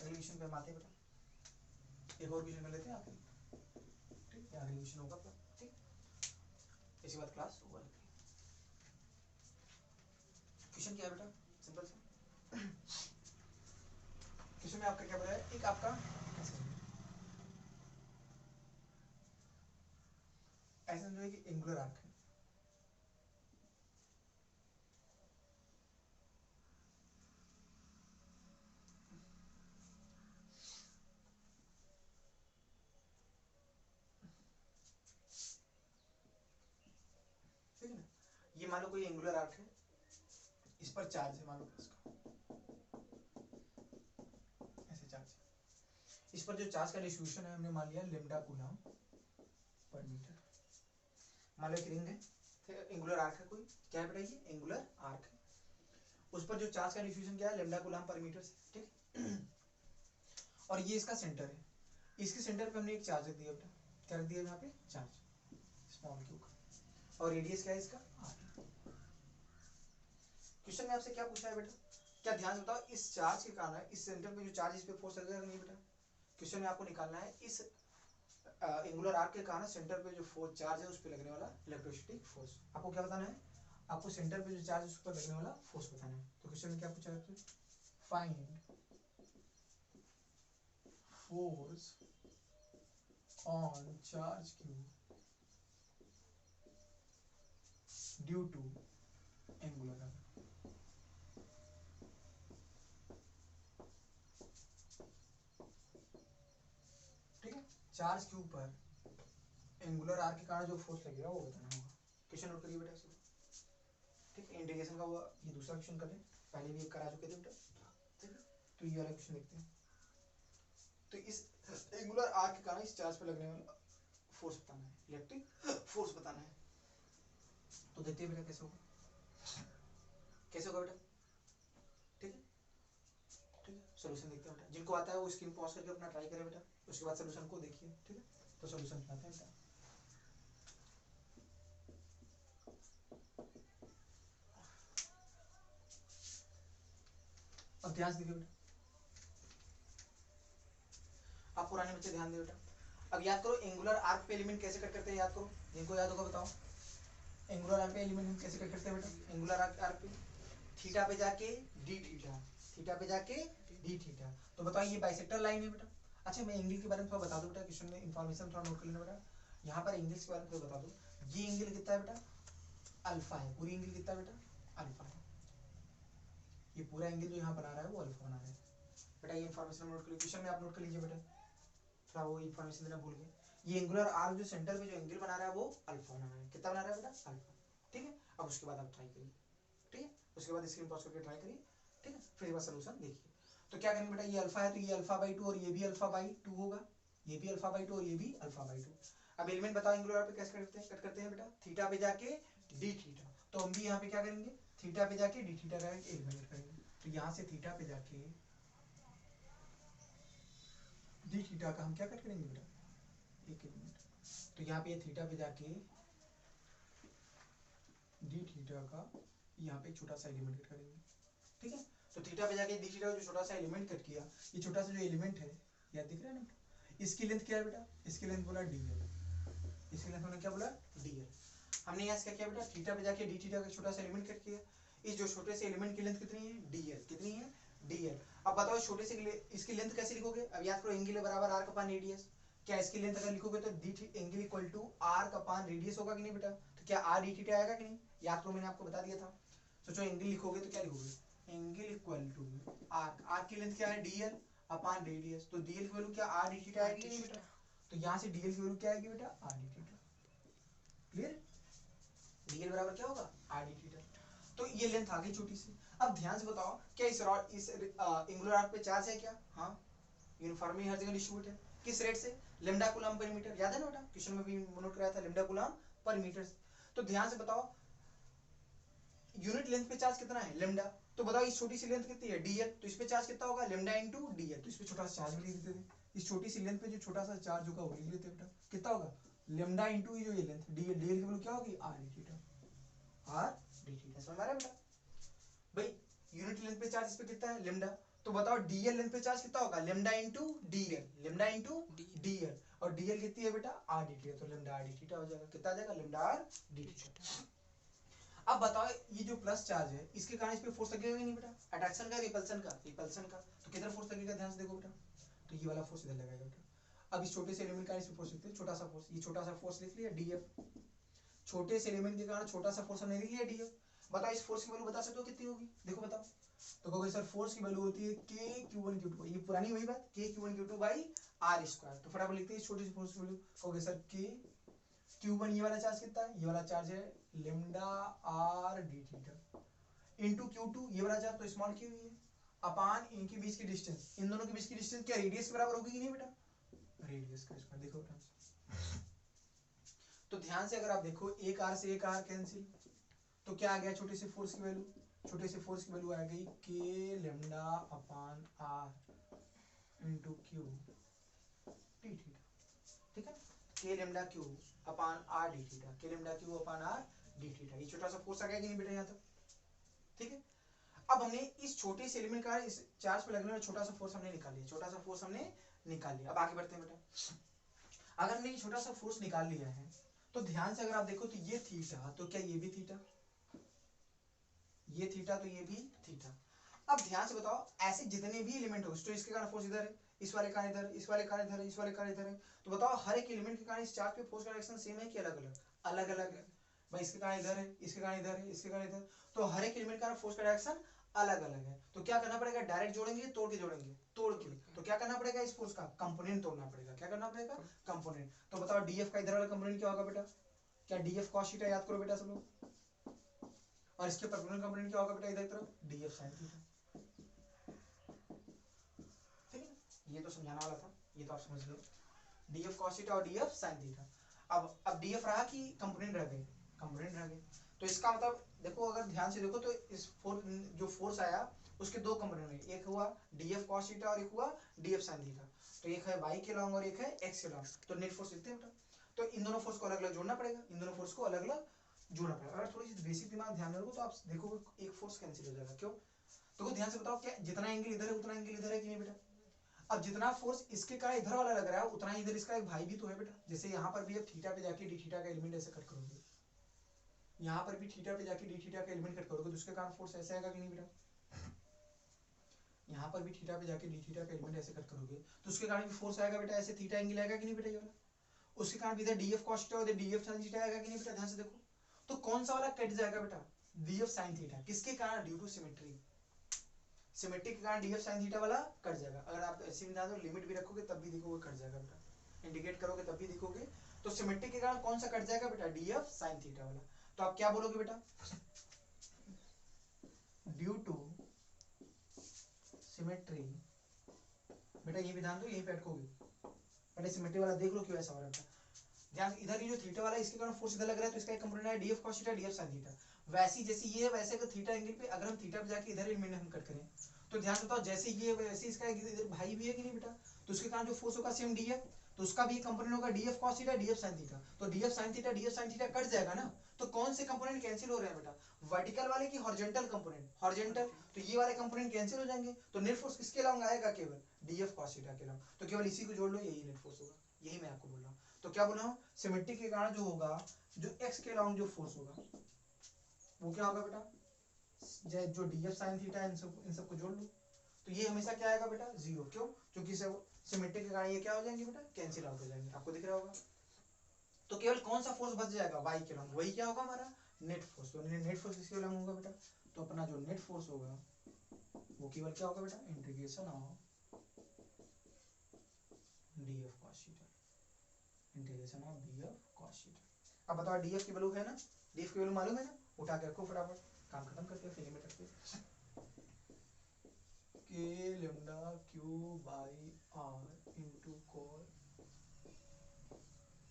Speaker 2: अगले क्वेश्चन पे हम आते हैं बेटा, एक और क्वेश्चन कर लेते हैं आखिरी, ठीक? अगले क्वेश्चन होगा, ठीक? इसके बाद क्लास ओवर। क्वेश्चन क्या है बेटा, सिंपल सा क्वेश्चन में आपका क्या बोला है, एक आपका ऐसा समझो कि एंगुलर आर्क है, ठीक है ना, ये मान लो कोई एंगुलर आर्क है, इस पर चार्ज है, मान लो इसका ऐसे चार्ज, इस पर जो चार्ज का डिस्ट्रीब्यूशन है हमने मान लिया लेमडा कूलम पर मीटर। मान लो एक रिंग है, एंगुलर आर्क है कोई, क्या है बेटा ये एंगुलर आर्क है, उस पर जो चार्ज का डिस्ट्रीब्यूशन क्या है लेमडा कूलम पर मीटर से, ठीक। और ये इसका सेंटर है, इसके सेंटर पे हमने एक चार्ज रख दिया बेटा, क्या रख दिया यहाँ पे चार्ज स्मॉल क्यू का, और रेडियस क्या है इसका आर। क्वेश्चन में आपसे क्या पूछा है बेटा, क्या ध्यान से बताओ, इस चार्ज के कारण इस सेंटर पे जो चार्ज इस पे फोर्स लगेगा नहीं बेटा, क्वेश्चन में आपको निकालना है इस एंगुलर आर्क के कारण सेंटर पे जो फोर्स चार्ज है उस पे लगने वाला इलेक्ट्रोस्टैटिक फोर्स। आपको क्या बताना है, आपको सेंटर पे जो चार्ज है उस पर लगने वाला फोर्स बताना है। तो क्वेश्चन में क्या पूछा है, find force on charge q due to angular arc. ठीक है, चार्ज q पर एंगुलर आर्क के कारण जो फोर्स लगेगा वो बताना होगा। क्वेश्चन नोट करिए बेटा इसको, ठीक है, इंटीग्रेशन का हुआ, ये दूसरा क्वेश्चन कर लें, पहले भी एक करा चुके थे बेटा, ठीक है। तो ये वाला क्वेश्चन देखते हैं, तो इस एंगुलर आर्क के कारण इस चार्ज पे लगने वाला फोर्स बताना है, इलेक्ट्रिक फोर्स बताना है। तो देखते हैं बेटा कैसे होगा, कैसे होगा बेटा, ठीक है, ठीक है, सॉल्यूशन देखते हैं बेटा, जिनको आता है वो स्क्रीन पॉज करके अपना ट्राई करें बेटा, उसके बाद सॉल्यूशन को देखिए, ठीक है। तो सॉल्यूशन बनाते हैं बेटा, अब ध्यान से देखिए बेटा, आप पुराने बच्चे ध्यान दें बेटा। अब याद करो एंगुलर आर्क पे एलिमेंट कैसे कट करते हैं, याद करो, जिनको याद होगा बताओ, एंगुलर आर्क पे एलिमेंट हम कैसे कट करते हैं बेटा, एंगुलर आर्क पे थीटा पे जाके डी थीटा, थीटा पे जाके डी थीटा। तो बताओ ये बाइसेक्टर लाइन है बेटा। अच्छा मैं एंगल के बारे में थोड़ा बता दूं बेटा, क्वेश्चन में इंफॉर्मेशन थोड़ा नोट कर लेना बेटा, यहाँ पर एंगल्स के बारे में थोड़ा बता दूं, ये एंगल कितना है बेटा अल्फा है, पूरी एंगल कितना है बेटा अल्फा है, ये पूरा एंगल जो यहाँ बना रहा है वो अल्फा बना रहा है बेटा, ये इन्फॉर्मेशन नोट कर लीजिए, क्वेश्चन में आप नोट कर लीजिए बेटा, थोड़ा वो इन्फॉर्मेशन देना भूल गए। ये एंगुलर आर्क जो सेंटर पे जो एंगल बना रहा है वो अल्फा बना रहा है, कितना बना रहा है बेटा अल्फा, ठीक है। अब उसके बाद आप ट्राई करिए, ठीक है, उसके बाद स्क्रीन पॉज करके ट्राई करिए, ठीक है, फिर एक बार सॉल्यूशन देखिए। तो क्या करेंगे बेटा, ये अल्फा है तो ये अल्फा बाई 2 और ये भी अल्फा बाई 2 होगा, ये भी अल्फा बाई 2 और ये भी अल्फा बाई 2। अब एलिमेंट बताओ एंगुलर आर्क पे कैसे कट करते हैं बेटा, थीटा पे जाके डी थीटा, तो हम भी यहाँ पे क्या करेंगे, थीटा पे जाके डी थीटा का एलिमेंट करेंगे, तो यहाँ से थीटा पे जाके डी थीटा का हम क्या कट करेंगे बेटा एक एलिमेंट, तो यहाँ पे थीटा पे जाके डी थीटा का यहाँ पे छोटा सा एलिमेंट कट करेंगे, ठीक है। तो थीटा पे जाके डी थीटा का जो छोटा सा एलिमेंट कट किया, ये छोटा सा जो एलिमेंट है याद दिख रहा है ना, इसकी लेंथ क्या है बेटा, इसकी लेंथ बोला dl, इसकी लेंथ हमने क्या बोला dl। हमने यहाँ से क्या किया बेटा, थीटा पे जाके डी थीटा का छोटा सा एलिमेंट कट किया, इस जो छोटे से एलिमेंट की लेंथ कितनी है dl, कितनी है dl। अब बताओ छोटे से इसकी लेंथ कैसे लिखोगे, अब याद करो एंगल बराबर आर्क अपॉन रेडियस, क्या इसकी लेंथ अगर लिखोगे तो D angle equal to arc upon radius होगा कि नहीं बेटा, तो क्या आर डी थीटा आएगा कि नहीं, याद करो मैंने आपको बता दिया था। सोचो एंगल लिखोगे तो क्या लिखोगे, angle equal to arc, arc की लेंथ क्या है dl अपॉन रेडियस, तो dl की वैल्यू क्या आर डी थीटा आएगी नहीं बेटा, तो यहाँ से dl की वैल्यू क्या आएगी बेटा R D theta, clear, dl बराबर क्या होगा आर डी थीटा। तो ये लेंथ आ गई छोटी सी। अब ध्यान से बताओ क्या इस रॉड इस एंगुलर आर्क पे चार्ज है क्या, हाँ यूनिफॉर्मली हर जगह डिस्ट्रीब्यूट है, किस रेट से लेमडा कूलम पर मीटर, याद है ना बेटा क्वेश्चन में भी नोट कराया था लेमडा कूलम पर मीटर। तो ध्यान से बताओ यूनिट लेंथ पे चार्ज कितना है लेमडा, तो बताओ इस छोटी सी लेंथ कितनी है dl, तो इस पे चार्ज कितना होगा लेमडा इनटू dl, तो इस पे छोटा सा चार्ज भी लिख देते थे, इस छोटी सी लेंथ पे जो छोटा सा चार्ज होगा वो लिख लेते बेटा, कितना होगा लेमडा इनटू ये जो ये लेंथ dl, dl की वैल्यू क्या होगी R D theta, R D theta, समझ आ रहा है बेटा भाई, यूनिट लेंथ पे चार्ज इस पे कितना है लेमडा, तो बताओ dl लेंथ पे चार्ज कितना होगा lambda into dl, lambda into dl, और dl कितनी है बेटा आर डी थीटा, तो लेमडा आर डी थीटा हो जाएगा, कितना आ जाएगा लेमडा आर डी थीटा। अब बताओ ये जो प्लस चार्ज है इसके कारण इस पे फोर्स लगेगा कि नहीं बेटा, अट्रैक्शन का रिपल्सन का, रिपल्सन का, तो किधर फोर्स लगेगा ध्यान से देखो बेटा, तो ये वाला फोर्स इधर लगेगा बेटा। अब इस छोटे से एलिमेंट का इस पे फोर्स लिखते हैं, छोटा सा फोर्स, ये छोटा सा फोर्स लिख लिया डीएफ, छोटे से एलिमेंट के कारण छोटा सा फोर्स हमने लिख लिया डीएफ। बताओ इस फोर्स की वैल्यू बता सकते हो कितनी होगी, देखो बताओ, तो कहोगे सर फोर्स की वैल्यू होती है के क्यू वन क्यू टू, ये पुरानी वही बात, k q one q two by are square, तो फटाफट लिखते हैं इस छोटी सी फोर्स की वैल्यू, कहोगे सर के क्यू वन ये वाला चार्ज कितना है, ये वाला चार्ज है lambda r D theta into q two ये वाला चार्ज तो स्मॉल क्यू ही है, अपान इनके बीच की डिस्टेंस, इन दोनों के बीच की डिस्टेंस क्या रेडियस के बराबर होगी कि नहीं बेटा, रेडियस का स्क्वायर, देखो बेटा। तो ध्यान से अगर आप देखो एक आर से एक आर कैंसिल, तो क्या आ गया छोटे से फोर्स की वैल्यू, छोटे से फोर्स की वैल्यू आ गई k lambda upon r into q d theta, ठीक है, k lambda q upon r D theta, k lambda q upon r D theta, ये छोटा सा फोर्स आ गया कि नहीं बेटा यहाँ तक, ठीक है। अब हमने इस छोटे से एलिमेंट का इस चार्ज पे लगने वाला छोटा सा फोर्स हमने निकाल लिया, छोटा सा फोर्स हमने निकाल लिया। अब आगे बढ़ते हैं बेटा, अगर हमने ये छोटा सा फोर्स निकाल लिया है तो ध्यान से अगर आप देखो तो ये थीटा, तो क्या ये भी थीटा, ये थीटा तो ये भी थीटा। अब ध्यान से बताओ ऐसे जितने भी एलिमेंट हो, तो इसके कारण फोर्स इधर है, इस वाले कारण इधर, इस वाले कारण इधर है, इस वाले कारण इधर है, तो बताओ हर एक एलिमेंट के कारण इस चार्ज पे फोर्स का डायरेक्शन सेम है कि अलग अलग, अलग अलग है भाई, इसके कारण इधर है, इसके कारण इधर है, इसके कारण इधर, तो हर एक एलिमेंट का फोर्स का डायरेक्शन अलग अलग है, तो क्या करना पड़ेगा, डायरेक्ट जोड़ेंगे तोड़ के जोड़ेंगे, तोड़ के, तो क्या करना पड़ेगा इस फोर्स का कंपोनेंट तोड़ना पड़ेगा, क्या करना पड़ेगा कंपोनेंट। तो बताओ डीएफ का इधर वाला कंपोनेंट क्या होगा बेटा, क्या डीएफ कॉस थीटा याद करो बेटा सब लोग, और इसके परपेंडिकुलर कंपोनेंट क्या होगा बेटा इधर तरफ डीएफ साइन थीटा, ठीक है, ये तो समझाना वाला था, ये तो आप समझ लो, डीएफ कॉस थीटा और डीएफ साइन थीटा। अब डीएफ रहा कि कंपोनेंट रह गए, कंपोनेंट रह गए, तो इसका मतलब देखो अगर ध्यान से देखो तो इस जो फोर्स आया उसके दो कंपोनेंट हैं, एक हुआ डीएफ कॉस थीटा और एक हुआ डीएफ साइन थीटा, तो एक है वाई के लॉन्ग और एक है एक्स के लॉन्ग, तो नेट फोर्स लिखते हैं बेटा, तो इन दोनों फोर्स को अलग अलग जोड़ना पड़ेगा, इन दोनों फोर्स को अलग अलग जोड़ना पड़ेगा। अगर थोड़ी सी बेसिक दिमाग ध्यान में रखो तो आप देखोगे एक फोर्स कैंसिल हो जाएगा, क्यों, तो ध्यान से बताओ क्या जितना एंगल इधर है उतना एंगल इधर है कि नहीं बेटा, अब जितना फोर्स इसके कारण इधर वाला लग रहा है उतना ही इधर इसका एक भाई भी तो है बेटा, जैसे यहाँ पर भी अब थीटा पे जाके डी थीटा का एलिमेंट ऐसे कट करोगे, यहाँ पर भी थीटा पे जाके डी थीटा का एलिमेंट कट करोगे तो उसके कारण फोर्स ऐसे आएगा कि नहीं बेटा, यहाँ पर भी थीटा पे जाके डी थीटा का एलिमेंट ऐसे कट करोगे तो उसके कारण भी फोर्स आएगा बेटा, ऐसे थीटा एंगल आएगा कि नहीं बेटा ये वाला, उसके कारण भी इधर डीएफ कॉस थीटा और डीएफ साइन थीटा आएगा कि नहीं बेटा, ध्यान से देखो, तो कौन सा वाला कट जाएगा बेटा, डीएफ साइन थीटा, किसके कारण, ड्यू टू सिमेट्री, सिमेट्री के कारण डीएफ साइन थीटा वाला कट जाएगा। अगर आप ऐसे में ध्यान दो लिमिट भी रखोगे तब भी देखोगे कट जाएगा बेटा, इंडिकेट करोगे तब भी देखोगे, तो सिमेट्री के कारण कौन सा कट जाएगा बेटा, डीएफ साइन थीटा वाला, तो आप क्या बोलोगे बेटा, ड्यू टू सिमेट्री, बेटा ये भी ध्यान दो यही पे अटकोगे, पहले सिमेट्री वाला देख लो क्यों ऐसा हो रहा था, ध्यान इधर ये जो थीटा वाला है इसके कारण फोर्स इधर लग रहा है तो इसका एक कंपोनेंट है DF cos theta DF sine theta, वैसी जैसे ये वैसे अगर थीटा एंगल पे अगर हम थीटा पे जाके इधर एलिमेंट हम कट करें तो ध्यान बताओ जैसे ये वैसे इसका इधर भाई भी है कि नहीं बेटा, तो उसके कारण जो फोर्स होगा सेम डीएफ, तो उसका भी एक कंपोनेंट होगा DF cos theta DF sign theta, तो डीएफ साइन थीटा कट जाएगा ना, तो कौन से कंपोनेंट कैंसिल हो रहे हैं बेटा, वर्टिकल वाले की हॉरिजॉन्टल कंपोनेंट, हॉरिजॉन्टल, तो ये वाले कंपोनेंट कैंसिल हो जाएंगे, तो नेट फोर्स किसके लॉन्ग आएगा, केवल डीएफ कॉस थीटा के लॉन्ग, तो केवल इसी को जोड़ लो यही नेट फोर्स होगा, यही मैं आपको बोल रहा हूँ। तो क्या बोल रहा हूँ, सिमेट्री के कारण जो होगा, जो एक्स के लॉन्ग जो फोर्स होगा वो क्या होगा बेटा, जो डीएफ साइन थीटा इन सबको जोड़ लो, तो ये हमेशा क्या आएगा बेटा, जीरो, क्यों, क्योंकि सिमेट्री के कारण ये क्या हो जाएंगे बेटा, कैंसिल आउट हो जाएंगे, आपको दिख रहा होगा, तो केवल कौन सा फोर्स बच जाएगा, वाई के लॉन्ग, वही क्या होगा हमारा नेट फोर्स, तो नेट फोर्स किसके लॉन्ग होगा बेटा, तो अपना जो नेट फोर्स होगा वो केवल क्या होगा बेटा, integration of DF cos theta, integration of DF cos theta. अब बताओ डीएफ की वैल्यू है ना, डीएफ की वैल्यू मालूम है ना, उठा के रखो फटाफट, काम खत्म करते हैं, फिर में करते हैं, k lambda q by r into cos,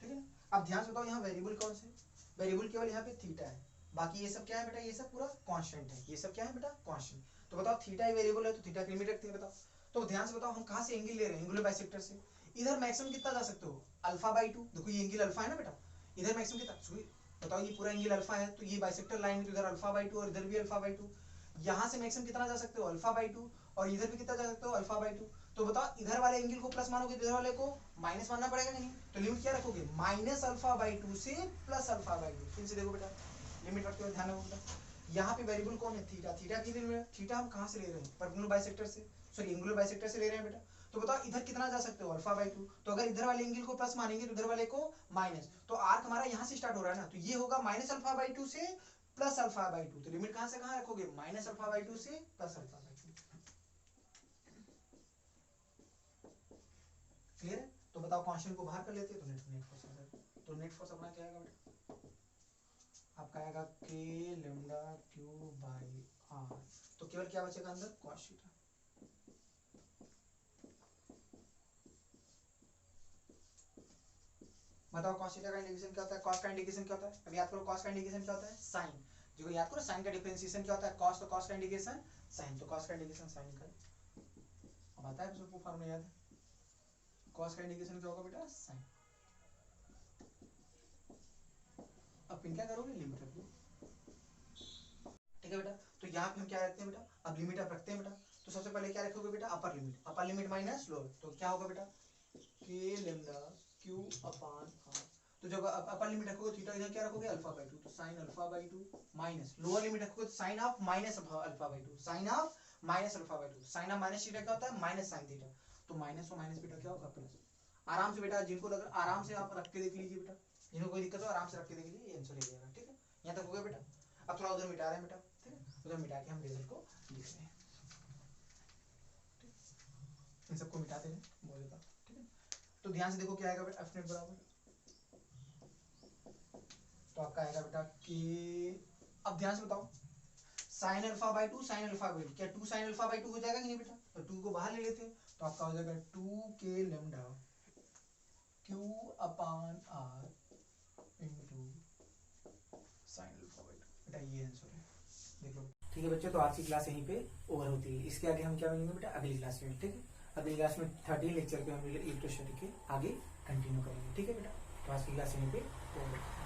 Speaker 2: ठीक है ना। अब ध्यान से बताओ यहाँ वेरिएबल कौन से, वेरिएबल केवल यहाँ पे थीटा है, बाकी ये सब क्या है बेटा, ये सब पूरा कांस्टेंट है, ये सब क्या है बेटा कांस्टेंट, तो बताओ थीटा ही वेरिएबल है तो थीटा की लिमिट रखते हैं, बताओ, तो ध्यान से बताओ हम कहाँ से एंगल ले रहे हैं, एंगुलर बाइसेक्टर से, इधर मैक्सिमम कितना जा सकते हो, अल्फा बाई 2, देखो ये एंगल अल्फा है ना बेटा, इधर मैक्सिमम कितना, बताओ ये पूरा एंगल अल्फा है तो ये बाइसेक्टर लाइन तो इधर अल्फा बाई 2 और इधर भी अल्फा बाई 2, यहाँ से मैक्सिमम कितना जा सकते हो अल्फा बाई 2 और इधर भी कितना जा सकते हो अल्फा बाई 2, तो बताओ इधर वाले एंगल को प्लस मानोगे इधर वाले को माइनस मानना पड़ेगा कि नहीं, तो लिमिट क्या रखोगे माइनस अल्फा बाई 2 से प्लस अल्फा बाई 2, फिर से देखो बेटा लिमिट रखते हुए ध्यान रखो बेटा, यहाँ पे वेरिएबल कौन है, थीटा। थीटा की थीटा हम कहाँ से ले रहे हैं, परपेंडिकुलर बाइसेक्टर से, सॉरी एंगुलर बाइसेक्टर से ले रहे हैं बेटा। तो बताओ इधर कितना जा सकते हो, अल्फा बाई 2। तो अगर इधर वाले एंगल को प्लस मानेंगे तो इधर वाले को माइनस, तो आर्क हमारा यहाँ से स्टार्ट हो रहा है ना, तो ये होगा माइनस अल्फा बाई 2 से प्लस अल्फा बाई 2। तो लिमिट कहाँ से कहाँ रखोगे, माइनस अल्फा बाई 2 से प्लस अल्फा बाई 2। क्लियर है? तो बताओ कांस्टेंट को बाहर कर लेते हैं, तो नेट फोर्स आ जाएगा। तो नेट फोर्स अपना क्या आएगा बेटा, आपका आएगा के लैम्डा क्यू बाई आर। तो केवल क्या बचेगा अंदर, कॉस थीटा। बताओ कॉस थीटा का इंडिकेशन क्या होता है, कॉस का इंडिकेशन क्या होता है, अब याद करो कॉस का इंडिकेशन क्या होता है, साइन। जो याद करो साइन का डिफरेंशिएशन क्या होता है, कॉस, तो कॉस का इंडिकेशन साइन, तो कॉस का इंडिकेशन साइन का। अब आता है सबको फॉर्मूला याद है, कॉस का इंडिकेशन क्या होगा बेटा, साइन। अब फिर क्या करोगे, लिमिट रख दो। ठीक है बेटा, तो यहाँ पे हम क्या रखते हैं बेटा, अब लिमिट आप रखते हैं बेटा। तो सबसे पहले क्या रखोगे बेटा, upper limit, upper limit minus lower, तो क्या होगा बेटा, के लैम्डा क्यू अपान आर। तो जब अपर लिमिट रखोगे थीटा, इधर क्या रखोगे, अल्फा बाई 2, तो sine alpha by 2 minus lower limit रखोगे तो sine of minus alpha by 2, sine of minus alpha by 2। Sine of minus theta क्या होता है, माइनस साइन थीटा। तो माइनस और माइनस बेटा क्या होगा, प्लस। आराम से बेटा, जिनको लग आराम से आप रख के देख लीजिए बेटा, जिनको कोई दिक्कत हो आराम से रख के देख लीजिए, आंसर ले जाएगा। ठीक है, यहाँ तक हो गया बेटा। अब थोड़ा उधर मिटा रहे हैं बेटा, ठीक है, उधर मिटा के हम रिजल्ट को लिख रहे हैं। इन सबको मिटाते हैं, बोल देता। ठीक है, तो ध्यान से देखो क्या आएगा बेटा, एफ नेट बराबर, तो आपका आएगा बेटा कि, अब ध्यान से बताओ, sign alpha by 2 sign alpha by 2, क्या 2 साइन अल्फा बाई 2 हो जाएगा कि नहीं बेटा, तो 2 को बाहर ले लेते हैं, तो आपका हो जाएगा 2 k lambda q upon r into sine alpha by 2। बेटा ये आंसर है, देख लो। ठीक है बच्चों, तो आज की क्लास यहीं पे ओवर होती है। इसके आगे हम क्या मिलेंगे बेटा, अगली क्लास में। ठीक है, अगली क्लास में 13 लेक्चर पे हम इलेक्ट्रोस्टैटिक के आगे कंटिन्यू करेंगे। ठीक है बेटा, तो आज की क्लास यहीं पे ओवर।